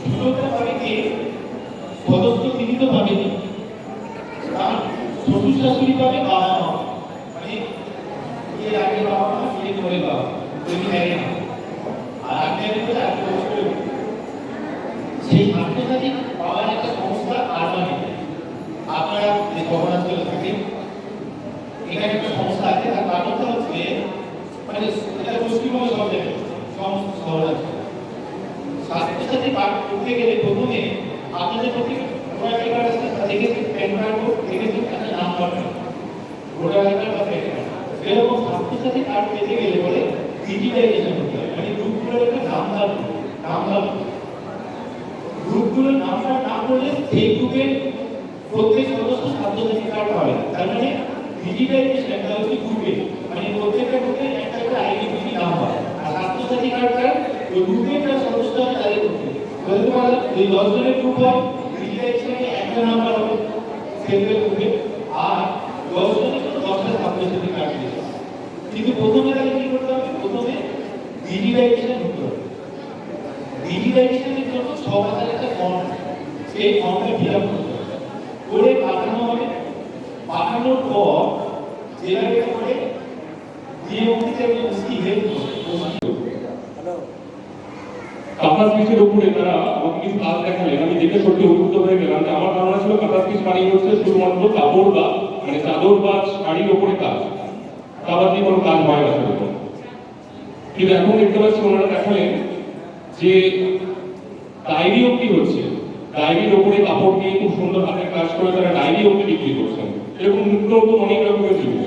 সুরক্ষা পাবে কে? সদস্য তিনি তো পাবেনি, কারণ শ্বশুর শাশুড়ি পাবে, বাবা মা, মানে এর আগে বাবা মা, এর পরে বাবা, যদি ম্যারে না, আর আপনি করে আর সেই স্বাস্থ্যসাথী পাওয়ার একটা সংস্থা আরবানি। আপনারা যে শহরাঞ্চলে থাকেন, এখানে একটা সংস্থা আছে। তার কারণটা হচ্ছে মানে এটা পশ্চিমবঙ্গ সব জায়গায়, সমস্ত শহরাঞ্চলে স্বাস্থ্যসাথী কার্ড করতে গেলে প্রথমে আপনাদের প্রতি ভোটার কার্ড থেকে প্যান কার্ড থেকে একটা নাম পাবেন, ভোটার কার্ড বা প্যান কার্ড। এরকম স্বাস্থ্যসাথী কার্ড পেতে গেলে বলে ডিজিটাইজেশন হতে হবে, মানে গ্রুপগুলোর একটা নাম গ্রুপগুলোর নামটা না করলে সেই গ্রুপের প্রত্যেক সদস্য স্বাস্থ্যসাথী কার্ড পাবে। তার মানে ডিজিটাইজেশন একটা হচ্ছে গ্রুপে, মানে প্রত্যেকটা গ্রুপে একটা একটা আইডেন্টিটি নাম পাবে। আর স্বাস্থ্যসাথী কার্ডটা ওই গ্রুপের যারা সদস্য হবে তাদের করতে বলতে পারলাম, ওই 10 জনের গ্রুপ হয়, ডিজিটাইজেশনে একটা নাম্বার হবে সেন্ট্রাল গ্রুপে, আর 10 জনের জন্য 10টা স্বাস্থ্যসাথী কার্ড দিতে হবে। কিন্তু প্রথমে তাহলে কি করতে হবে? প্রথমে ডিজিটাইজেশন করতে হবে। ডিজিটাইজেশনের জন্য 6000 একটা ফর্ম, সেই ফর্মটা ফিল আপ করতে হবে, করে পাঠানো হবে। পাঠানোর পর জেলাকে করে যে অফিসের ওসি হেড কাঁথা পিসের উপরে তারা আমাকে কিছু কাজ দেখালেন। আমি দেখে সত্যি অভিভূত হয়ে গেলাম যে আমার ধারণা ছিল কাঁথা পিস মানে হচ্ছে শুধুমাত্র কাপড় বা মানে চাদর বা শাড়ির উপরে কাজ, তারপর দিয়ে কোনো কাজ হয় না সেরকম। কিন্তু এখন দেখতে পাচ্ছি ওনারা দেখালেন যে ডায়েরি অব্দি হচ্ছে, ডায়েরির ওপরে কাপড় দিয়ে খুব সুন্দর হাতের কাজ করে তারা ডায়েরি অব্দি বিক্রি করছেন। এরকম নিত্য নতুন অনেক রকমের জিনিস,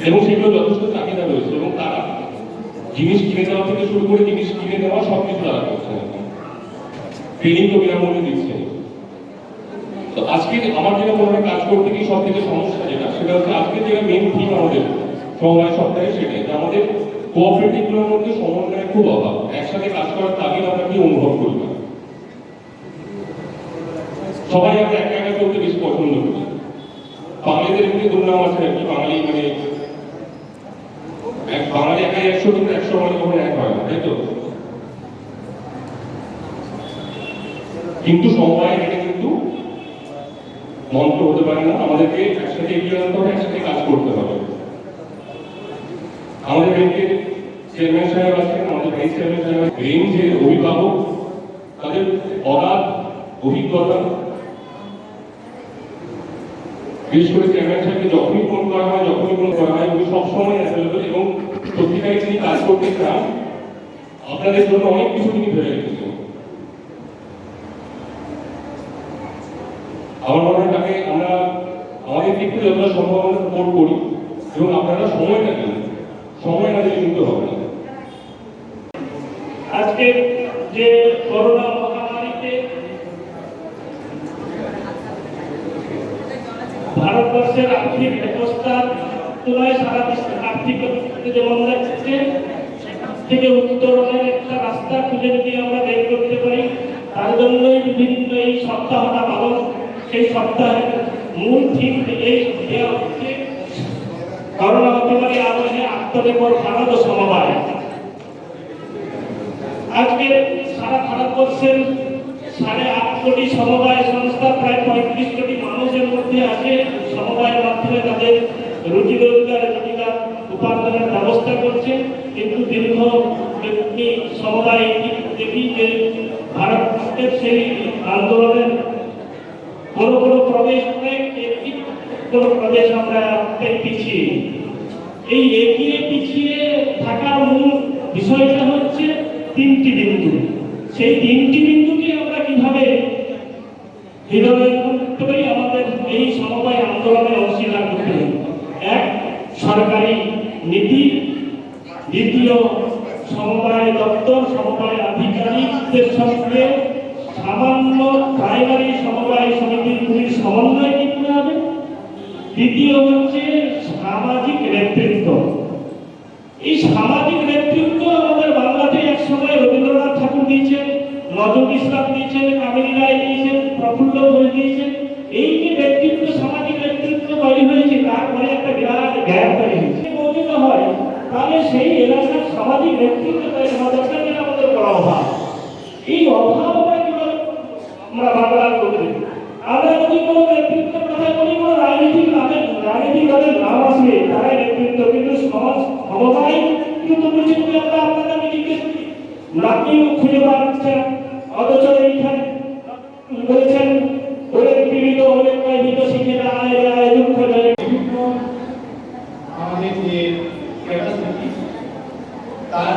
এবং সেগুলো যথেষ্ট চাহিদা রয়েছে, এবং তারা জিনিস কিনে দেওয়া থেকে শুরু করে জিনিস কিনে দেওয়া সবকিছু তারা করছেন। ট্রেনিং তো বিনামূল্যে দিচ্ছে। তো আজকে আমার যেটা মনে হয় কাজ করতে গিয়ে সব থেকে সমস্যা সেটা হচ্ছে আজকে যেটা মেন থিম আমাদের সমবায় সপ্তাহে সেটাই, যে আমাদের কোঅপারেটিভগুলোর মধ্যে সমন্বয়ের খুব অভাব। একসাথে কাজ করার তাগিদ আমরা কি অনুভব করি না, সবাই আমরা একা একা করতে বেশি পছন্দ করি। বাঙালিদের এমনি দুর্নাম আছে আর কি, বাঙালি মানে বাঙালি একাই 100 কিন্তু 100 মানে কখনো এক হয় না, তাই তো? কিন্তু সমবায় এটা কিন্তু মন্ত্র হতে পারে না, আমাদেরকে একসাথে এগিয়ে আনতে হবে, একসাথে কাজ করতে হবে। আমাদের ব্যাংকের চেয়ারম্যান সাহেব আছেন, আমাদের ভাইস চেয়ারম্যান সাহেব আছেন, রেঞ্জের অভিভাবক, তাদের অগাধ অভিজ্ঞতা। বিশেষ করে চেয়ারম্যান সাহেবকে যখনই ফোন করা হয় উনি সবসময় অ্যাভেলেবল, এবং সত্যিকারই তিনি কাজ করতে চান। আপনাদের জন্য অনেক কিছু তিনি ভেবে রেখেছেন। আমার মনে হয় তাকে আমরা আমাদের দিক থেকে যতটা সম্ভব আমরা সাপোর্ট করি, এবং আপনারা সময়টা দিন, সময় না দিলে কিন্তু হবে না। আজকে যে করোনা মহামারীতে ভারতবর্ষের আর্থিক ব্যবস্থার তুলনায় সারা বিশ্বের আর্থিক ব্যবস্থা যেমন যাচ্ছে, থেকে উত্তরণের একটা রাস্তা খুঁজে যদি আমরা বের করতে পারি, তার জন্যই বিভিন্ন এই সপ্তাহটা পালন। সেই সপ্তাহের মূল থিম এই দেওয়া হচ্ছে করোনা অতিমারী আবহে আত্মনির্ভর ভারত সমবায়। আজকে সারা ভারতবর্ষের 8.5 কোটি সমবায় সংস্থা, প্রায় 35 কোটি মানুষের মধ্যে আছে সমবায়ের মাধ্যমে তাদের রুজি রোজগার জীবিকা উপার্জনের ব্যবস্থা করছে। কিন্তু দীর্ঘ সমবায় দেখি যে ভারতের সেই আন্দোলনের বড় বড় প্রদেশ প্রদেশ আমরা পিছিয়ে, এই এগিয়ে পিছিয়ে থাকার মূল বিষয়টা হচ্ছে 3টি বিন্দু। সেই 3টি বিন্দুকে আমরা কিভাবে হৃদয় করতে পারি, আমাদের এই সমবায় আন্দোলনে অংশীদার করতে হবে। 1, সরকারি নীতি। 2, সমবায় দপ্তর, সমবায় আধিকারিকদের সঙ্গে সামান্য প্রাইমারি সমবায় সমিতিগুলির সমন্বয় করতে হবে। 3 হচ্ছে সামাজিক নেতৃত্ব। এই সামাজিক নেতৃত্ব আমাদের বাংলাতে এক সময় রবীন্দ্রনাথ ঠাকুর দিয়েছেন, নজরুল ইসলাম দিয়েছেন, কামিনী রায় দিয়েছেন, প্রফুল্ল ঘোষ দিয়েছেন। এই যে নেতৃত্ব, সামাজিক নেতৃত্ব তৈরি হয়েছে, তারপরে একটা বিরাট গ্যাপ তৈরি হয়েছে। মৌলিক হয় তাহলে সেই এলাকার সামাজিক নেতৃত্ব তৈরি হওয়া দরকার, যেটা আমাদের বড় অভাব। এই অভাব আমরা বাংলার করতে আমরা যদি কোনো নেতৃত্বের কথা বলি, কোনো রাজনীতিক দলের নাম আসবে, তারাই নেতৃত্ব। কিন্তু সমবায় কিন্তু বলছেন যে আমরা আপনাদের মিটিংকে নামও খুঁজে পাচ্ছেন, অথচ এইখানে বলেছেন ওদের পীড়িত, ওদের প্রাইভেট শিখে আয় দুঃখ দেয়। আমাদের যে ক্যাপাসিটি তার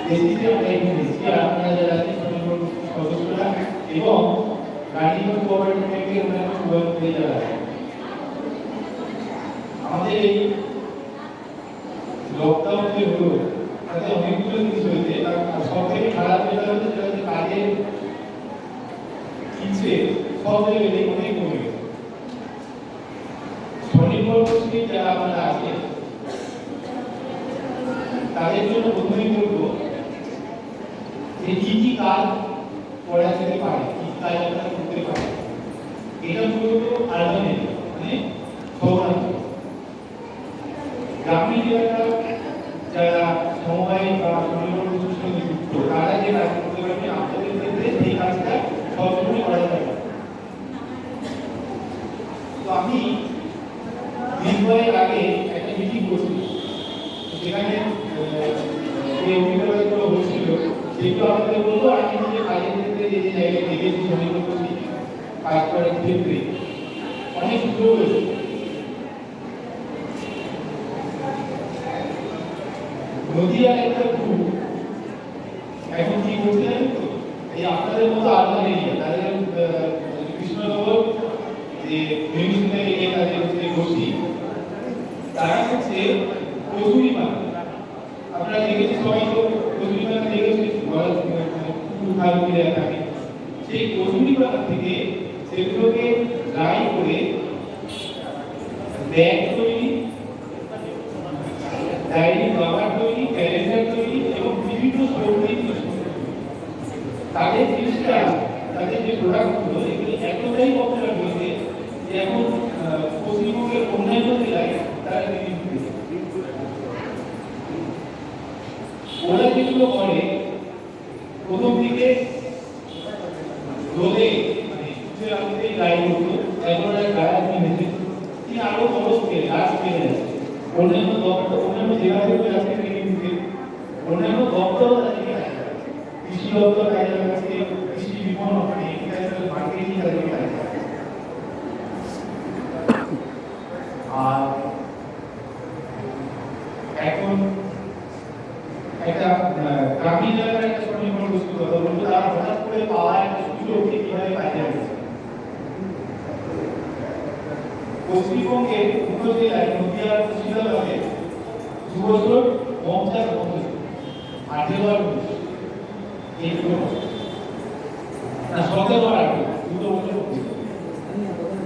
বেসিসে আমরা এখানে আপনারা যারা আছেন সদস্যরা এবং গার্ডিয়ান কোঅপারেটিভ ব্যাংকের অন্যান্য সভাপতি যারা আছেন, আমাদের এই লকডাউন যে হলো তাতে অনেকগুলো জিনিস হয়েছে। সব থেকে খারাপ যেটা হচ্ছে সেটা হচ্ছে কাজের ইচ্ছে সব জায়গায় অনেক কমে গেছে। স্বনির্ভর গোষ্ঠী যারা আমরা আছে তাদের জন্য প্রথমেই বলবো যে কি কি কাজ করা যেতে পারে, কি কাজ আমরা করতে পারি। এটা মূলত আর্বান এরিয়া, মানে শহরাঞ্চল। গ্রামীণ এলাকা যারা সমবায় বা স্বনির্ভর গোষ্ঠীর সঙ্গে যুক্ত, তারা যে কাজ করতে পারবে আপনাদের ক্ষেত্রে সেই কাজটা সবসময় করা যাবে। তো আমি দিনভরের আগে একটা মিটিং করছি, সেখানে যে অভিজ্ঞতাগুলো হচ্ছিল সেগুলো আপনাদের বলবো। আমি নিজে কাজের ক্ষেত্রে যে যে জায়গায় দেখেছি স্বনির্ভর গোষ্ঠী কাজ করার ক্ষেত্রে অনেক সুযোগ হয়েছে। নদীয়া একটা গ্রুপ এখন কি করছে জানেন তো, এই আপনাদের মতো আর্বান এরিয়া তাদের কৃষ্ণনগর যে মিউনিসিপ্যাল এরিয়া তাদের যে গোষ্ঠী, তারা হচ্ছে কচুরি বাগান। আপনারা দেখেছি সবাই তো কচুরি বাগান দেখেছি, খাল ফিরে থাকে। সেই কচুরি বাগান থেকে সেগুলোকে ড্রাই করে ব্যাগ তৈরি, ডায়েরি কভার তৈরি, ক্যালেন্ডার তৈরি এবং বিভিন্ন সরকারি তাদের জিনিসটা, তাদের যে প্রোডাক্টগুলো এগুলো এতটাই পপুলার হয়েছে যে এখন পশ্চিমবঙ্গের অন্যান্য জেলায় তারা ওরা যেগুলো করে প্রথম দিকে রোদে মানে আমাদের গায়ে হতো, এখন গায়ে কিনেছে কি আরো বড় স্কেল গাছ কিনে যাচ্ছে। অন্যান্য দপ্তর, অন্যান্য জেলা থেকে আসতে কিনে দিতে, অন্যান্য দপ্তর তাদেরকে আসে, কৃষি দপ্তর তাদের কাছে, কৃষি বিপণন এগ্রিকালচারাল মার্কেটিং তাদেরকে আসে। আর এখন একটা গ্রামীণ এলাকার একটা স্বনির্ভর গোষ্ঠীর কথা বলবো, তারা হঠাৎ করে পাওয়া একটা সুযোগকে কিভাবে কাজে লাগাচ্ছে। পশ্চিমবঙ্গের দুটো জেলায় নদীয়া মুর্শিদাবাদে 2 বছর 50 বছর 18 আর 19 এই দুটো না 17 আর 18 দুটো বছর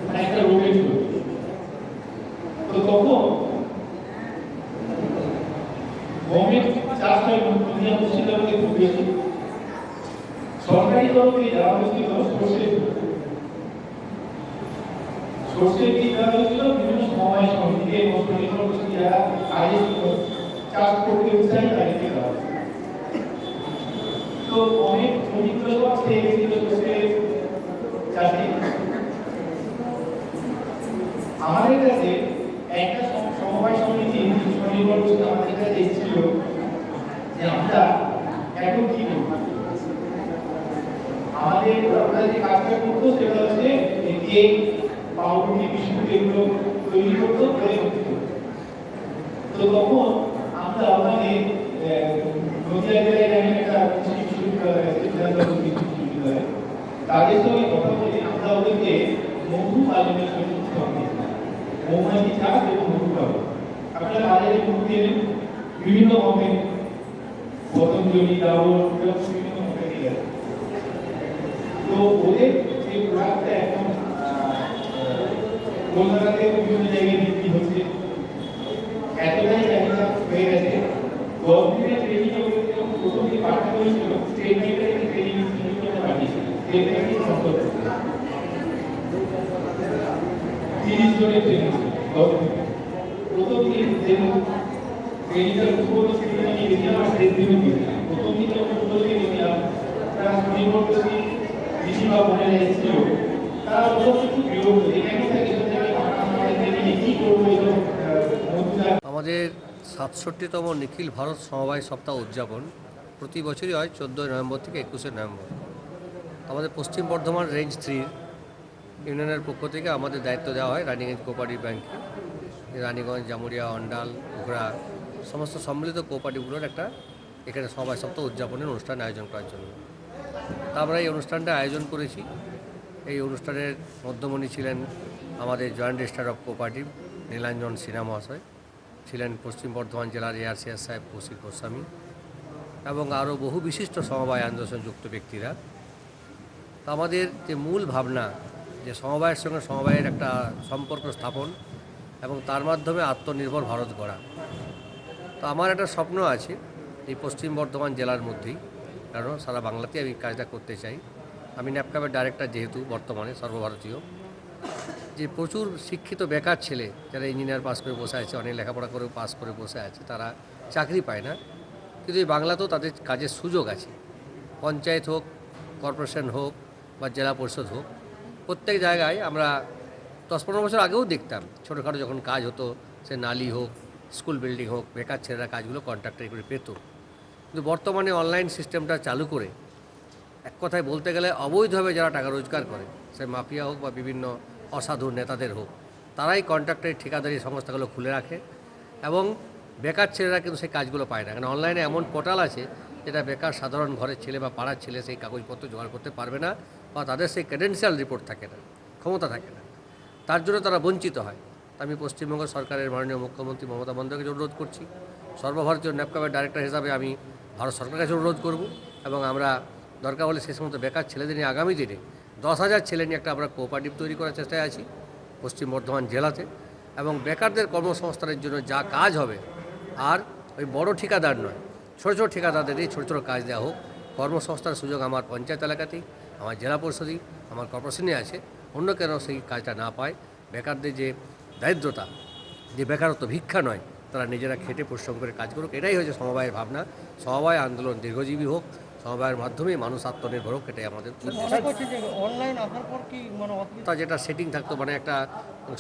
মানে একটা রোগের ছিল। তো তখন গভর্নমেন্ট পুরুলিয়া মুর্শিদাবাদে খুব বেশি। সরকারি তরফে দেওয়া হয়েছিল সর্ষের বীজ দেওয়া হয়েছিল বিভিন্ন সময় সমিতিকে এবং স্বনির্ভর যারা কাজে চাষ করতে উৎসাহী তাদেরকে দেওয়া হয়েছিল। তো অনেক শ্রমিক লোক সেই সর্ষের চাষে আমাদের কাছে একটা সমবায় সমিতি স্বনির্ভর আমাদের কাছে এসেছিল যে আমরা এখন কি করব। আমাদের আমরা যে কাজটা করতো সেটা হচ্ছে কেক, পাউরুটি, বিস্কুট এগুলো তৈরি করতো করে করতো। তো তখন আমরা ওখানে নদিয়া জেলায় একটা বিশ্ববিদ্যালয় আছে, বিশ্ববিদ্যালয়, তাদের সঙ্গে কথা বলে আমরা ওদেরকে মধু পালনের মৌমাছি চাষ এবং মধু পালন। আপনারা বাজারে মধু দিয়ে বিভিন্ন কোম্পানি, পতঞ্জলি, ডাবর, বিভিন্ন কোম্পানি আছে। তো ওদের সেই প্রোডাক্টটা এখন কলকাতাতে বিভিন্ন জায়গায় বিক্রি হচ্ছে, এতটাই চাহিদা হয়ে গেছে। 10 দিনের ট্রেনিং যখন প্রথম দিন পাঠানো হয়েছিল, স্টেট ব্যাংকের একটি ট্রেনিং ইনস্টিটিউটে পাঠিয়েছিল, স্টেট ব্যাংকের সম্পর্ক 30 জনের ট্রেনিং। প্রথম দিন ট্রেনিংটা উপর থেকে নিয়ে গেছিলাম, আর শেষ দিনও গেছিলাম। প্রথম দিন যখন উপর থেকে গেছিলাম, তারা স্বনির্ভরশীল কৃষি বা মনে এসেছিল, তারা অবশ্য একটু বিরক্ত, এখানে থাকে কি করবো। আমাদের 67তম নিখিল ভারত সমবায় সপ্তাহ উদযাপন প্রতি বছরই হয় 14 নভেম্বর থেকে 21 নভেম্বর। আমাদের পশ্চিম বর্ধমান রেঞ্জ 3 ইউনিয়নের পক্ষ থেকে আমাদের দায়িত্ব দেওয়া হয় রানীগঞ্জ কোঅপারেটিভ ব্যাংকে। রানীগঞ্জ, জামুরিয়া, অন্ডাল, ঘোড়া সমস্ত সম্মিলিত কোঅপারেটিভগুলোর একটা এখানে সমবায় সপ্তাহ উদযাপনের অনুষ্ঠান আয়োজন করার জন্য। তা আমরা এই অনুষ্ঠানটা আয়োজন করেছি। এই অনুষ্ঠানের মধ্যমণি ছিলেন আমাদের joint registrar of cooperative Nilanjan Sinha মহাশয়, ছিলেন পশ্চিম বর্ধমান জেলার এআরসিএস সাহেব কৌশিক গোস্বামী এবং আরও বহু বিশিষ্ট সমবায় আন্দোলন যুক্ত ব্যক্তিরা। তো আমাদের যে মূল ভাবনা যে সমবায়ের সঙ্গে সমবায়ের একটা সম্পর্ক স্থাপন এবং তার মাধ্যমে আত্মনির্ভর ভারত গড়া। তো আমার একটা স্বপ্ন আছে এই পশ্চিম বর্ধমান জেলার মধ্যেই, কারণ সারা বাংলাতে আমি কাজটা করতে চাই। আমি ন্যাপকাপের ডাইরেক্টর যেহেতু বর্তমানে সর্বভারতীয়, যে প্রচুর শিক্ষিত বেকার ছেলে যারা ইঞ্জিনিয়ার পাস করে বসে আছে, অনেক লেখাপড়া করে পাস করে বসে আছে, তারা চাকরি পায় না। কিন্তু এই বাংলাতেও তাদের কাজের সুযোগ আছে। পঞ্চায়েত হোক, কর্পোরেশন হোক বা জেলা পরিষদ হোক, প্রত্যেক জায়গায় আমরা 10-15 বছর আগেও দেখতাম ছোটোখাটো যখন কাজ হতো, সে নালি হোক, স্কুল বিল্ডিং হোক, বেকার ছেলেরা কাজগুলো কন্ট্রাক্টর করে পেত। কিন্তু বর্তমানে অনলাইন সিস্টেমটা চালু করে এক কথায় বলতে গেলে অবৈধভাবে যারা টাকা রোজগার করে, সে মাফিয়া হোক বা বিভিন্ন অসাধু নেতাদের হোক, তারাই কন্ট্রাক্টরের ঠিকাদারি সংস্থাগুলো খুলে রাখে এবং বেকার ছেলেরা কিন্তু সেই কাজগুলো পায় না। কারণ অনলাইনে এমন পোর্টাল আছে যেটা বেকার সাধারণ ঘরের ছেলে বা পাড়ার ছেলে সেই কাগজপত্র জোগাড় করতে পারবে না বা তাদের সেই ক্রেডেন্সিয়াল রিপোর্ট থাকে না, ক্ষমতা থাকে না, তার জন্য তারা বঞ্চিত হয়। আমি পশ্চিমবঙ্গ সরকারের মাননীয় মুখ্যমন্ত্রী মমতা বন্দ্যোপাধ্যায়কে অনুরোধ করছি, সর্বভারতীয় ন্যাপকাপের ডাইরেক্টর হিসাবে আমি ভারত সরকারের কাছে অনুরোধ করব এবং আমরা দরকার হলে সেই সমস্ত বেকার ছেলেদের নিয়ে আগামী দিনে 10,000 ছেলে নিয়ে একটা আমরা কোঅপারেটিভ তৈরি করার চেষ্টায় আছি পশ্চিম বর্ধমান জেলাতে। এবং বেকারদের কর্মসংস্থানের জন্য যা কাজ হবে, আর ওই বড় ঠিকাদার নয়, ছোটো ছোটো ঠিকাদারদেরই ছোটো ছোটো কাজ দেওয়া হোক। কর্মসংস্থানের সুযোগ আমার পঞ্চায়েত এলাকাতেই, আমার জেলা পরিষদেই, আমার কর্পোরেশনে আছে, অন্য কেন সেই কাজটা না পায়। বেকারদের যে দারিদ্রতা, যে বেকারত্ব ভিক্ষা নয়, তারা নিজেরা খেটে পরিশ্রম করে কাজ করুক, এটাই হচ্ছে সমবায়ের ভাবনা। সমবায় আন্দোলন দীর্ঘজীবী হোক, সমবায়ের মাধ্যমে মানুষ আত্মনির্ভর হোক, এটাই আমাদের তা যেটা সেটিং থাকতো, মানে একটা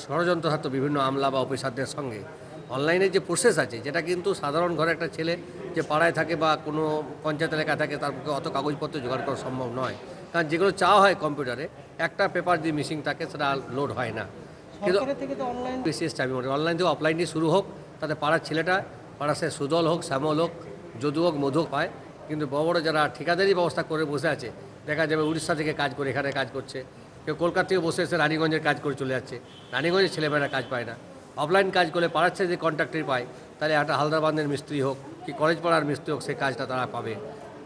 ষড়যন্ত্র থাকতো বিভিন্ন আমলা বা অফিসারদের সঙ্গে। অনলাইনে যে প্রসেস আছে, যেটা কিন্তু সাধারণ ঘরে একটা ছেলে যে পাড়ায় থাকে বা কোনো পঞ্চায়েত এলাকায় থাকে, তার পক্ষে অত কাগজপত্র জোগাড় করা সম্ভব নয়। কারণ যেগুলো চাওয়া হয় কম্পিউটারে, একটা পেপার যদি মিসিং থাকে সেটা লোড হয় না। কিন্তু বিশেষ আমি মনে করি অনলাইন থেকে অফলাইনে শুরু হোক, তাতে পাড়ার ছেলেটা, পাড়ার সে সুদল হোক, শ্যামল হোক, যদু হোক, মধু পায়। কিন্তু বড় বড় যারা ঠিকাদারি ব্যবস্থা করে বসে আছে, দেখা যাবে উড়িষ্যা থেকে কাজ করে এখানে কাজ করছে, কেউ কলকাতা থেকে বসে এসে রানীগঞ্জের কাজ করে চলে যাচ্ছে, রানীগঞ্জের ছেলেমেয়েরা কাজ পায় না। অফলাইন কাজ করলে পাড়ার ছেলে যে কন্ট্রাক্টরি পায়, তাহলে একটা হালদারবান্ধের মিস্ত্রি হোক কি কলেজ পাড়ার মিস্ত্রি হোক, সেই কাজটা তারা পাবে।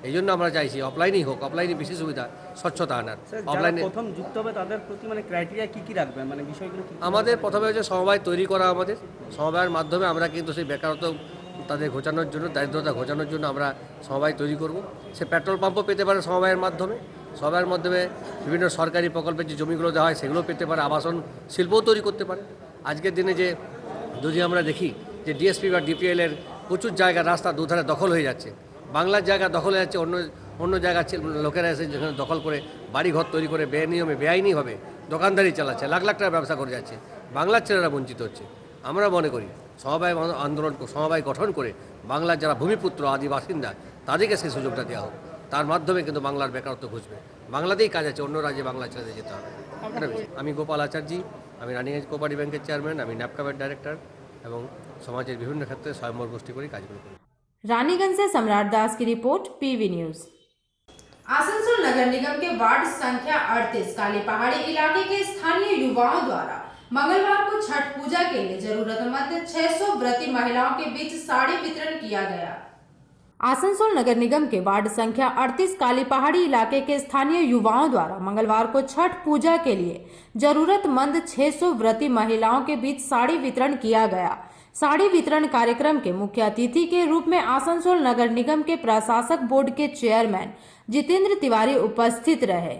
এই জন্য আমরা চাইছি অফলাইনেই হোক, অফলাইনে বেশি সুবিধা, স্বচ্ছতা আনার। অফলাইনে প্রথম যুক্ত হবে তাদের প্রতি মানে ক্রাইটেরিয়া কী রাখবেন, মানে বিষয়গুলো আমাদের প্রথমে হচ্ছে সমবায় তৈরি করা। আমাদের সমবায়ের মাধ্যমে আমরা কিন্তু সেই বেকারত্ব তাদের ঘোচানোর জন্য, দারিদ্রতা ঘোচানোর জন্য আমরা সমবায় তৈরি করব। সে পেট্রোল পাম্পও পেতে পারে সমবায়ের মাধ্যমে, সমবায়ের মাধ্যমে বিভিন্ন সরকারি প্রকল্পের যে জমিগুলো দেওয়া হয় সেগুলো পেতে পারে, আবাসন শিল্পও তৈরি করতে পারে। আজকের দিনে যে যদি আমরা দেখি যে ডিএসপি বা ডিপিএলের প্রচুর জায়গা রাস্তা দুধারে দখল হয়ে যাচ্ছে, বাংলার জায়গা দখল হয়ে যাচ্ছে, অন্য জায়গার লোকেরা এসে যেখানে দখল করে বাড়িঘর তৈরি করে বেনিয়মে বেআইনিভাবে দোকানদারি চালাচ্ছে, লাখ লাখ টাকা ব্যবসা করে যাচ্ছে, বাংলার ছেলেরা বঞ্চিত হচ্ছে। আমরা মনে করি সমবায় আন্দোলন, সমবায় গঠন করে বাংলার যারা ভূমিপুত্র আদি বাসিন্দা তাদেরকে সেই সুযোগটা দেওয়া হোক। তার মাধ্যমে কিন্তু বাংলার বেকারত্ব ঘুচবে। বাংলাতেই কাজ আছে, অন্য রাজ্যে বাংলা ছেড়ে যেতে হবে। আমি গোপাল আচার্যি, আমি রানিগঞ্জ কোঅপারেটিভ ব্যাংকের চেয়ারম্যান, আমি ন্যাপকাপের ডাইরেক্টর এবং সমাজের বিভিন্ন ক্ষেত্রে স্বয়ম্বর গোষ্ঠী করে কাজগুলো করি। रानीगंज से सम्राट दास की रिपोर्ट, पीवी न्यूज। आसनसोल नगर निगम के वार्ड संख्या 38 काली पहाड़ी इलाके के स्थानीय युवाओं द्वारा मंगलवार को छठ पूजा के लिए जरूरतमंद 600 व्रती महिलाओं के बीच साड़ी वितरण किया गया। आसनसोल नगर निगम के वार्ड संख्या 38 काली पहाड़ी इलाके के स्थानीय युवाओं द्वारा मंगलवार को छठ पूजा के लिए जरूरतमंद 600 व्रती महिलाओं के बीच साड़ी वितरण किया गया। साड़ी वितरण कार्यक्रम के मुख्य अतिथि के रूप में आसनसोल नगर निगम के प्रशासक बोर्ड के चेयरमैन जितेंद्र तिवारी उपस्थित रहे।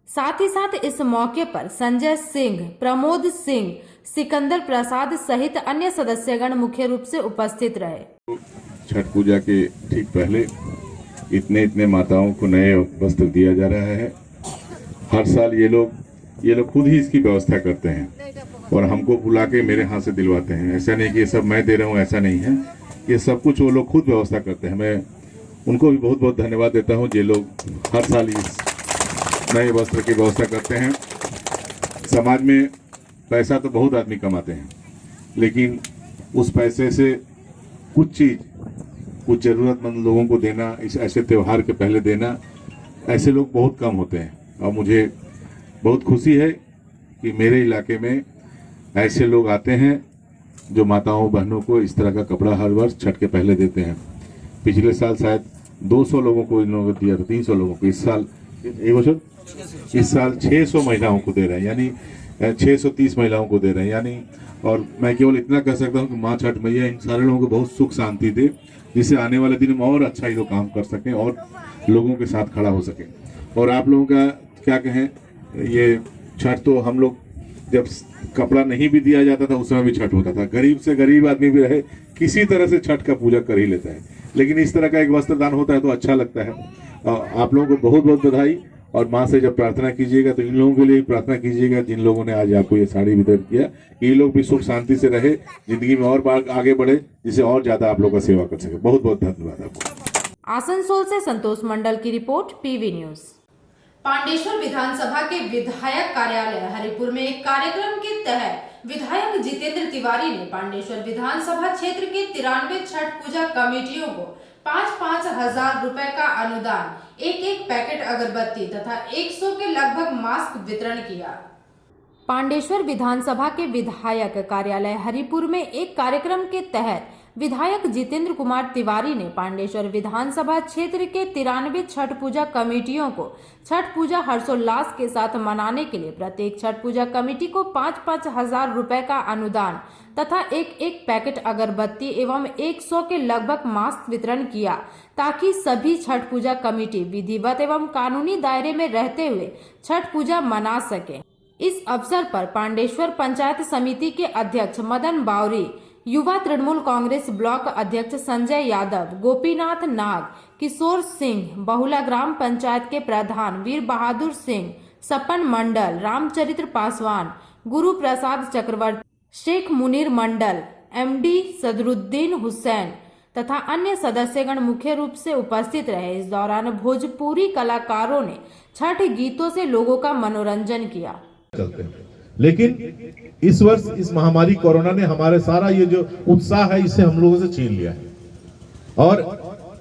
साथ ही साथ इस मौके पर संजय सिंह, प्रमोद सिंह, सिकंदर प्रसाद सहित अन्य सदस्यगण मुख्य रूप से उपस्थित रहे। छठ पूजा के ठीक पहले इतने माताओं को नए वस्त्र दिया जा रहा है। हर साल ये लोग खुद ही इसकी व्यवस्था करते हैं और हमको बुला के मेरे हाथ से दिलवाते हैं। ऐसा नहीं कि ये सब मैं दे रहा हूँ, ऐसा नहीं है। ये सब कुछ वो लोग खुद व्यवस्था करते हैं। मैं उनको भी बहुत बहुत धन्यवाद देता हूँ। ये लोग हर साल इस नए वस्त्र की व्यवस्था करते हैं। समाज में पैसा तो बहुत आदमी कमाते हैं, लेकिन उस पैसे से कुछ ज़रूरतमंद लोगों को देना, इस ऐसे त्यौहार के पहले देना, ऐसे लोग बहुत कम होते हैं। और मुझे बहुत खुशी है कि मेरे इलाके में ऐसे लोग आते हैं जो माताओं बहनों को इस तरह का कपड़ा हर वर्ष छठ के पहले देते हैं। पिछले साल शायद 200 लोगों को इन लोगों को दिया था, 300 लोगों को। इस साल 600 महिलाओं को दे रहे हैं, यानी 630 महिलाओं को दे रहे हैं। यानी और मैं केवल इतना कह सकता हूँ कि माँ छठ मैया इन सारे लोगों को बहुत सुख शांति दे, जिससे आने वाले दिन में और अच्छा ये लोग काम कर सकें और लोगों के साथ खड़ा हो सके। और आप लोगों का क्या कहें, ये छठ तो हम लोग जब कपड़ा नहीं भी दिया जाता था उस समय भी छठ होता था। गरीब से गरीब आदमी भी रहे किसी तरह से छठ का पूजा कर ही लेता है, लेकिन इस तरह का एक वस्त्र दान होता है तो अच्छा लगता है। आप लोगों को बहुत बहुत बधाई। और माँ से जब प्रार्थना कीजिएगा तो इन लोगों के लिए प्रार्थना कीजिएगा जिन लोगों ने आज आपको ये साड़ी वितरण किया, ये लोग भी सुख शांति से रहे, जिंदगी में और आगे बढ़े, जिससे और ज्यादा आप लोग का सेवा कर सके। बहुत बहुत धन्यवाद आपको। आसनसोल से संतोष मंडल की रिपोर्ट, पीवी न्यूज। पांडेश्वर विधानसभा के विधायक कार्यालय हरिपुर में एक कार्यक्रम के तहत विधायक जितेंद्र तिवारी ने पांडेश्वर विधानसभा क्षेत्र के 93 छठ पूजा कमेटियों को 5-5 हजार रुपए का अनुदान, एक पैकेट अगरबत्ती तथा 100 के लगभग मास्क वितरण किया। पांडेश्वर विधानसभा के विधायक कार्यालय हरिपुर में एक कार्यक्रम के तहत विधायक जितेंद्र कुमार तिवारी ने पांडेश्वर विधानसभा क्षेत्र के 93 छठ पूजा कमेटियों को छठ पूजा हर्षोल्लास के साथ मनाने के लिए प्रत्येक छठ पूजा कमेटी को 5-5 हजार रुपए का अनुदान तथा एक पैकेट अगरबत्ती एवं 100 के लगभग मास्क वितरण किया, ताकि सभी छठ पूजा कमेटी विधिवत एवं कानूनी दायरे में रहते हुए छठ पूजा मना सके। इस अवसर पर पांडेश्वर पंचायत समिति के अध्यक्ष मदन बावरी, युवा तृणमूल कांग्रेस ब्लॉक अध्यक्ष संजय यादव, गोपीनाथ नाग, किशोर सिंह, बहुला ग्राम पंचायत के प्रधान वीर बहादुर सिंह, सपन मंडल, रामचरित्र पासवान, गुरु प्रसाद चक्रवर्ती, शेख मुनीर मंडल, एमडी सदरुद्दीन हुसैन तथा अन्य सदस्यगण मुख्य रूप से उपस्थित रहे। इस दौरान भोजपुरी कलाकारों ने छठ गीतों से लोगों का मनोरंजन किया। लेकिन इस वर्ष इस महामारी कोरोना ने हमारे सारा ये जो उत्साह है इसे हम लोगों से छीन लिया है और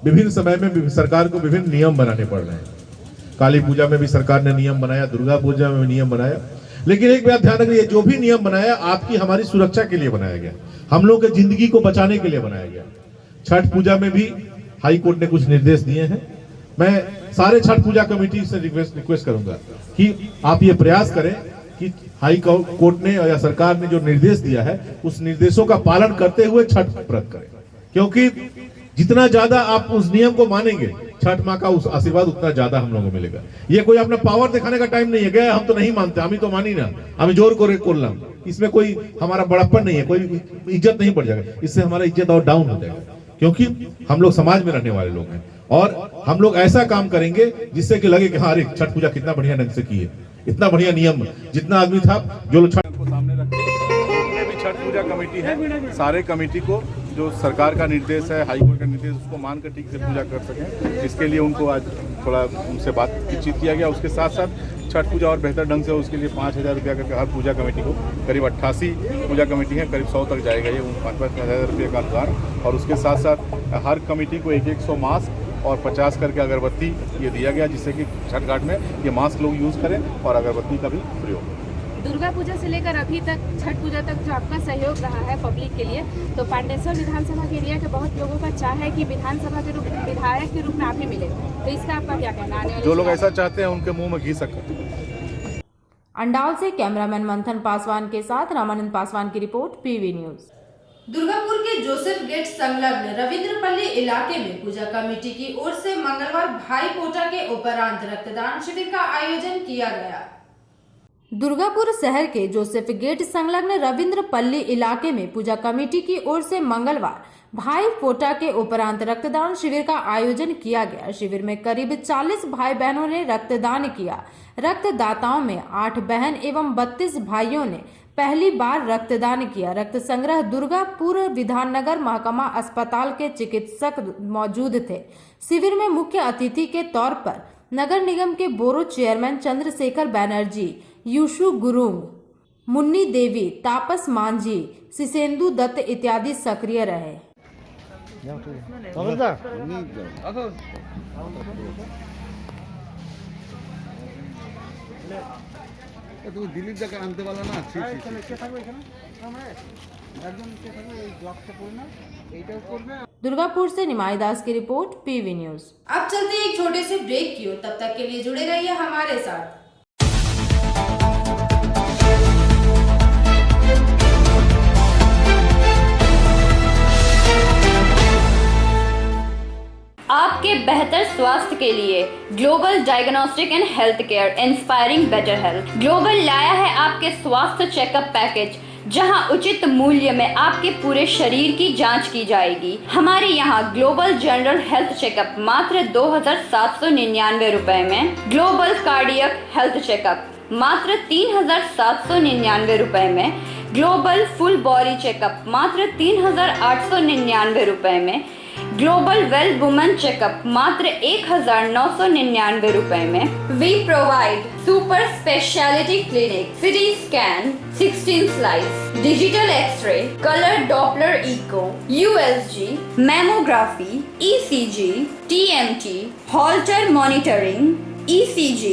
विभिन्न समय में सरकार को विभिन्न नियम बनाने पड़ रहे हैं। काली पूजा में भी सरकार ने नियम बनाया, दुर्गा पूजा में भी नियम बनाया, लेकिन एक बात ध्यान रखिए, जो भी नियम बनाया आपकी हमारी सुरक्षा के लिए बनाया गया, हम लोग के जिंदगी को बचाने के लिए बनाया गया। छठ पूजा में भी हाई कोर्ट ने कुछ निर्देश दिए हैं। मैं सारे छठ पूजा कमेटी से रिक्वेस्ट करूंगा कि आप ये प्रयास करें कि हाई कोर्ट ने या सरकार ने जो निर्देश दिया है उस निर्देशों का पालन करते हुए छठ व्रत करें, क्योंकि जितना ज्यादा आप उस नियम को मानेंगे, छठ माँ का उस आशीर्वाद उतना ज्यादा हम लोगों को मिलेगा। ये कोई अपना पावर दिखाने का टाइम नहीं है, गया हम तो नहीं मानते, हम ही तो मानी ना, हम जोर को इसमें कोई हमारा बड़प्पन नहीं है, कोई इज्जत नहीं बढ़ जाएगा, इससे हमारा इज्जत और डाउन हो जाएगा, क्योंकि हम लोग समाज में रहने वाले लोग हैं और हम लोग ऐसा काम करेंगे जिससे कि लगे कि हाँ, अरे छठ पूजा कितना बढ़िया ढंग से की है, इतना बढ़िया नियम, जितना आदमी था जो लोग छठ को सामने रखते हैं। भी छठ पूजा कमेटी है, सारे कमेटी को जो सरकार का निर्देश है, हाई कोर्ट का निर्देश, उसको मानकर ठीक से पूजा कर सकें, इसके लिए उनको आज थोड़ा उनसे बातचीत किया गया। उसके साथ साथ छठ पूजा और बेहतर ढंग से हो, उसके लिए 5,000 रुपया करके हर पूजा कमेटी को, करीब 88 पूजा कमेटी है, करीब 100 तक जाएगा ये 5,000 रुपये का अनुसार। और उसके साथ साथ हर कमेटी को 100 मास्क और 50 करके अगरबत्ती ये दिया गया, जिससे कि छठ घाट में ये मास्क लोग यूज़ करें और अगरबत्ती का भी प्रयोग। दुर्गा पूजा से लेकर अभी तक छठ पूजा तक जो आपका सहयोग रहा है पब्लिक के लिए, तो पांडेश्वर विधानसभा के एरिया के बहुत लोगों का चाह है कि विधानसभा के रूप में विधायक के रूप में आप ही मिले, तो इसका आपका क्या कहना है? जो लोग ऐसा चाहते हैं उनके मुंह में घी सकते। अंडाल से कैमरामैन मंथन पासवान के साथ रामानंद पासवान की रिपोर्ट, पीवी न्यूज। दुर्गापुर के जोसेफ गेट संलग्न रविंद्रपल्ली इलाके में पूजा कमेटी की ओर से मंगलवार भाई फोटा के उपरांत रक्तदान शिविर का आयोजन किया गया। दुर्गापुर शहर के जोसेफ गेट संलग्न रविंद्रपल्ली इलाके में पूजा कमेटी की ओर से मंगलवार भाई फोटा के उपरांत रक्तदान शिविर का आयोजन किया गया। शिविर में करीब 40 भाई बहनों ने रक्तदान किया। रक्तदाताओं में 8 बहन एवं 32 भाइयों ने पहली बार रक्तदान किया। रक्त संग्रह दुर्गापुर विधाननगर महकमा अस्पताल के चिकित्सक मौजूद थे। शिविर में मुख्य अतिथि के तौर पर नगर निगम के बोरो चेयरमैन चंद्रशेखर बैनर्जी, यूशु गुरुंग, मुन्नी देवी, तापस मांझी, शिशेंदु दत्त इत्यादि सक्रिय रहे। दिल्ली जाकर आनते वाला ना दुर्गापुर से निमाई दास की रिपोर्ट, पीवी न्यूज। अब चलते एक छोटे से ब्रेक की ओर, तब तक के लिए जुड़े रहिए हमारे साथ। आपके बेहतर स्वास्थ्य के लिए global diagnostic and health care inspiring better health global लाया है आपके स्वास्थ्य चेकअप पैकेज, जहां उचित मूल्य में आपके पूरे शरीर की जांच की जाएगी। हमारे यहां ग्लोबल जनरल हेल्थ चेकअप मात्र 2,799 रुपए में, ग्लोबल कार्डियक हेल्थ चेकअप मात्र 3,799 रुपए में, ग्लोबल फुल बॉडी चेकअप मात्र 3,899 रुपए में, ग्लोबल वेल वुमेन चेकअप मात्र 1,999 रुपए में। We provide super speciality clinic, CT scan, 16 slice, digital X ray, colour Doppler echo, USG, mammography, ECG, TMT, Holter monitoring, ECG,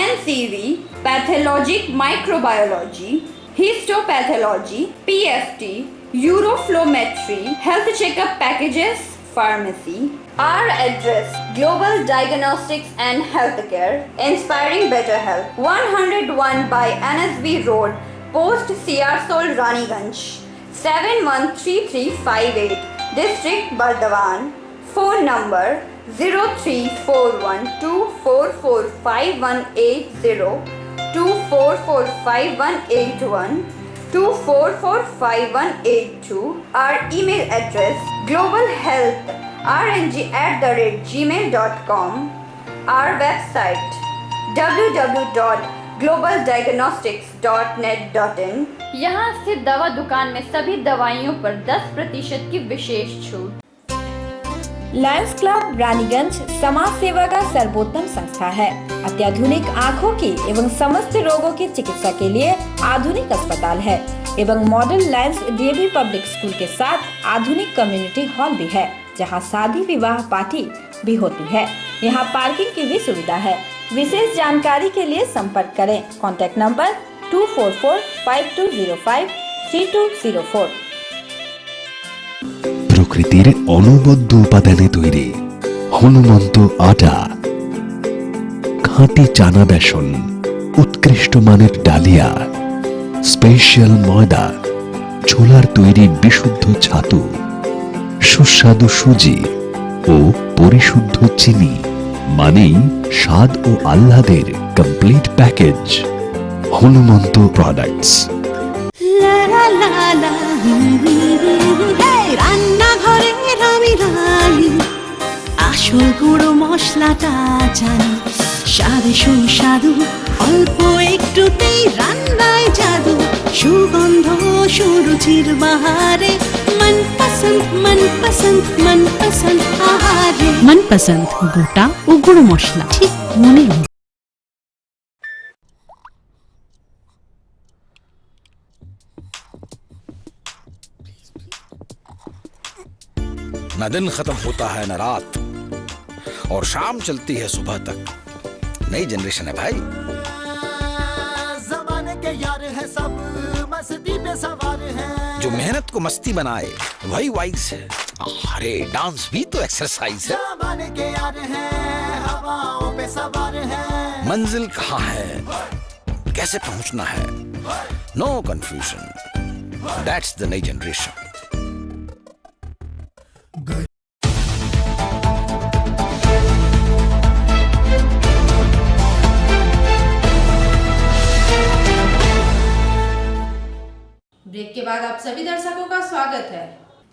NCV, pathologic microbiology, histopathology, PFT, uroflowmetry, health checkup packages, pharmacy. Our address: Global Diagnostics and Healthcare, inspiring better health. 101 by NSB Road, Post Siarsol, Raniganj. 713358, District Bardhaman. Phone number 0341244580, 244581, 244582. Our email address: globalhealthrng@gmail.com. Our website: www.globaldiagnostics.net.in. यहाँ स्थित दवा दुकान में सभी दवाइयों पर 10% की विशेष छूट। लायंस क्लब रानीगंज समाज सेवा का सर्वोत्तम संस्था है। अत्याधुनिक आँखों की एवं समस्त रोगों की चिकित्सा के लिए आधुनिक अस्पताल है एवं model Lions DAV public school के साथ आधुनिक कम्युनिटी हॉल भी है, जहां शादी विवाह पार्टी भी होती है। यहां पार्किंग की भी सुविधा है। विशेष जानकारी के लिए संपर्क करें। Contact number 244-5205-3204। প্রকৃতির অনবদ্য উপাদানে তৈরি হনুমন্ত আটা, খাঁটি চানা বেসন, উৎকৃষ্ট মানের ডালিয়া, স্পেশাল ময়দা, ছোলার তৈরি বিশুদ্ধ ছাতু, সুস্বাদু সুজি ও পরিশুদ্ধ চিনি, মানেই স্বাদ ও আহ্লাদের কমপ্লিট প্যাকেজ। হনুমন্ত প্রোডাক্টস। রান্নাঘরের আমি রানী, আসল গুঁড়ো মশলাটা জানি, স্বাদে সুস্বাদু অল্প একটুতেই রান্নায় জাদু, সুগন্ধ সুরুচির বাহারে মনপসন্দ আহারে। মনপসন্দ গোটা ও গুঁড়ো মশলা ঠিক মনের মতো। न दिन खत्म होता है न रात, और शाम चलती है सुबह तक। नई जनरेशन है भाई। ज़माने के यार है सब, मस्ती पे सवार है। जो मेहनत को मस्ती बनाए वही वाइज है। अरे डांस भी तो एक्सरसाइज है। ज़माने के यार है, हवाओं पे सवार है। मंजिल कहाँ है, कैसे पहुंचना है, नो कंफ्यूजन। दैट्स द नई जनरेशन। ब्रेक के बाद आप सभी दर्शकों का स्वागत है।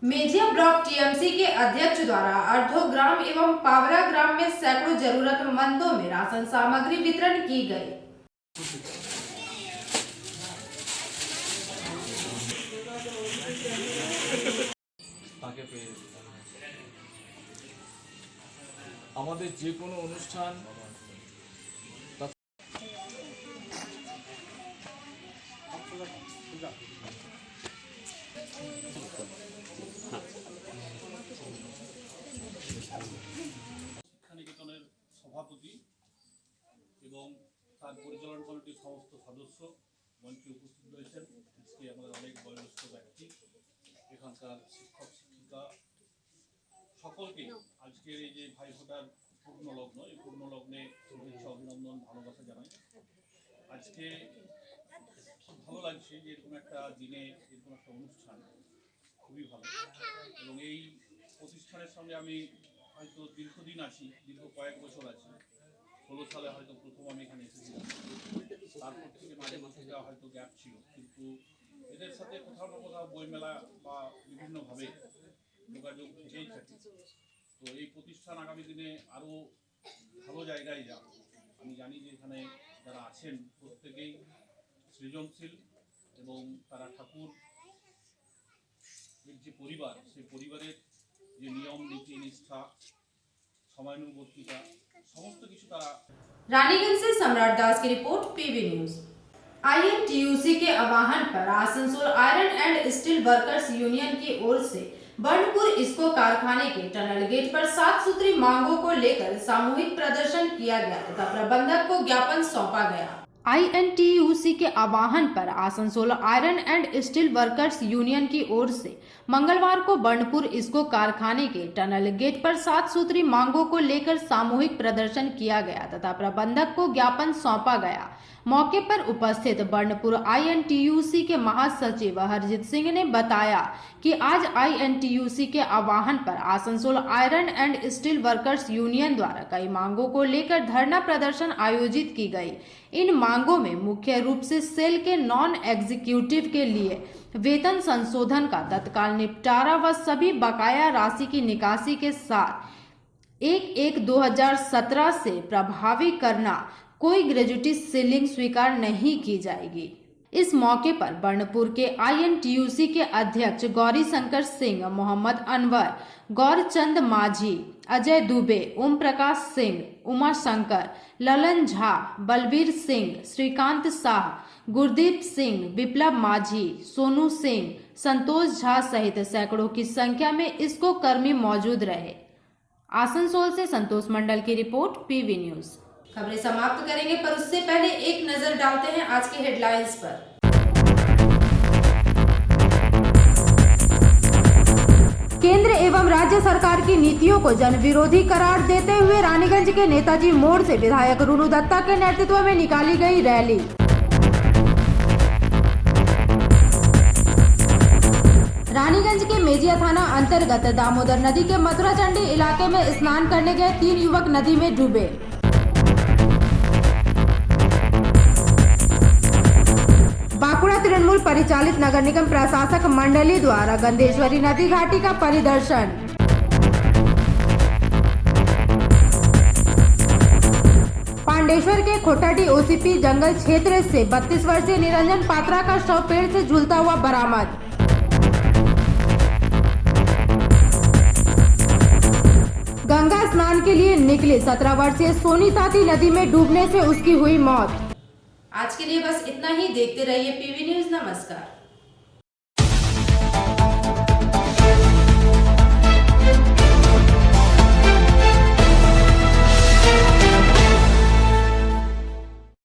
मेजिया ब्लॉक टीएमसी के अध्यक्ष द्वारा अर्धोग्राम एवं पावरा ग्राम में सैकड़ों जरूरतमंदों में राशन सामग्री वितरण की गई। আমাদের যে কোনো অনুষ্ঠান শিক্ষানিকেতনের সভাপতি এবং তার পরিচালনা কমিটির সমস্ত সদস্য মঞ্চে উপস্থিত রয়েছেন। আজকে আমাদের অনেক বয়োজ্যেষ্ঠ ব্যক্তি, এখানকার শিক্ষক শিক্ষিকা সকলকে আজকের এই যে ভাইফোঁটার পূর্ণ লগ্ন, এই পূর্ণ লগ্নে শুভেচ্ছা অভিনন্দন ভালোবাসা জানাই। আজকে খুব ভালো লাগছে যে এরকম একটা দিনে এরকম একটা অনুষ্ঠান, খুবই ভালো। এবং এই প্রতিষ্ঠানের সঙ্গে আমি হয়তো দীর্ঘদিন আছি, দীর্ঘ কয়েক বছর আছি। 16 সালে হয়তো প্রথম আমি এখানে এসেছিলাম, তারপর থেকে মাঝে মাঝে হয়তো গ্যাপ ছিল, কিন্তু এদের সাথে কোথাও না কোথাও বইমেলা বা বিভিন্নভাবে যোগাযোগ থেকেই থাকে। তো এই প্রতিষ্ঠান আগামী দিনে আরও ভালো জায়গায় যাক। আমি জানি যে এখানে যারা আছেন প্রত্যেকেই সৃজনশীল এবং তারা ঠাকুর যে পরিবার, সেই পরিবারের যে নিয়ম নীতি নিষ্ঠা समयानुवर्तिता समस्त किछु तारा। रानीगंज से सम्राट दास की रिपोर्ट, पीवी न्यूज। आईएनटीयूसी के आह्वान पर Asansol iron and steel workers union की ओर से बर्नपुर इस्को कारखाने के टनल गेट पर 7 सूत्री मांगों को लेकर सामूहिक प्रदर्शन किया गया तथा प्रबंधक को ज्ञापन सौंपा गया। आईएनटीयूसी के आह्वान पर Asansol iron and steel workers union की ओर से मंगलवार को बर्नपुर इस्को कारखाने के टनल गेट पर 7 सूत्री मांगों को लेकर सामूहिक प्रदर्शन किया गया तथा प्रबंधक को ज्ञापन सौंपा गया। मौके पर उपस्थित बर्नपुर आईएनटीयूसी के महासचिव हरजीत सिंह ने बताया कि आज आईएनटीयूसी के आह्वान पर Asansol iron and steel workers union द्वारा कई मांगों को लेकर धरना प्रदर्शन आयोजित की गई। इन मांगों में मुख्य रूप से सेल के नॉन एग्जीक्यूटिव के लिए वेतन संशोधन का तत्काल निपटारा व सभी बकाया राशि की निकासी के साथ 1/1/2017 से प्रभावी करना, कोई ग्रेजुटी सीलिंग स्वीकार नहीं की जाएगी। इस मौके पर बर्नपुर के आईएनटीयूसी के अध्यक्ष गौरी शंकर सिंह, मोहम्मद अनवर, गौरचंद माझी, अजय दुबे, ओम प्रकाश सिंह, उमा शंकर, ललन झा, बलवीर सिंह, श्रीकांत शाह, गुरदीप सिंह, विप्लव माझी, सोनू सिंह, संतोष झा सहित सैकड़ों की संख्या में इसको कर्मी मौजूद रहे। आसनसोल से संतोष मंडल की रिपोर्ट, पीवी न्यूज। खबरें समाप्त करेंगे पर उससे पहले एक नजर डालते हैं आज के हेडलाइंस पर। केंद्र एवं राज्य सरकार की नीतियों को जन विरोधी करार देते हुए रानीगंज के नेताजी मोड़ से विधायक रुनु दत्ता के नेतृत्व में निकाली गई रैली। रानीगंज के मेजिया थाना अंतर्गत दामोदर नदी के मथुरा चंडी इलाके में स्नान करने गए 3 युवक नदी में डूबे। बांकुड़ा तृणमूल परिचालित नगर निगम प्रशासक मंडली द्वारा गंधेश्वरी नदी घाटी का परिदर्शन। पांडेश्वर के खोटाडी ओसीपी जंगल क्षेत्र से 32 वर्षीय निरंजन पात्रा का शव पेड़ से झूलता हुआ बरामद। गंगा स्नान के लिए निकले 17 वर्षीय सोनी ताती नदी में डूबने से उसकी हुई मौत। आज के लिए बस इतना ही। देखते रहिए पीवी न्यूज। नमस्कार।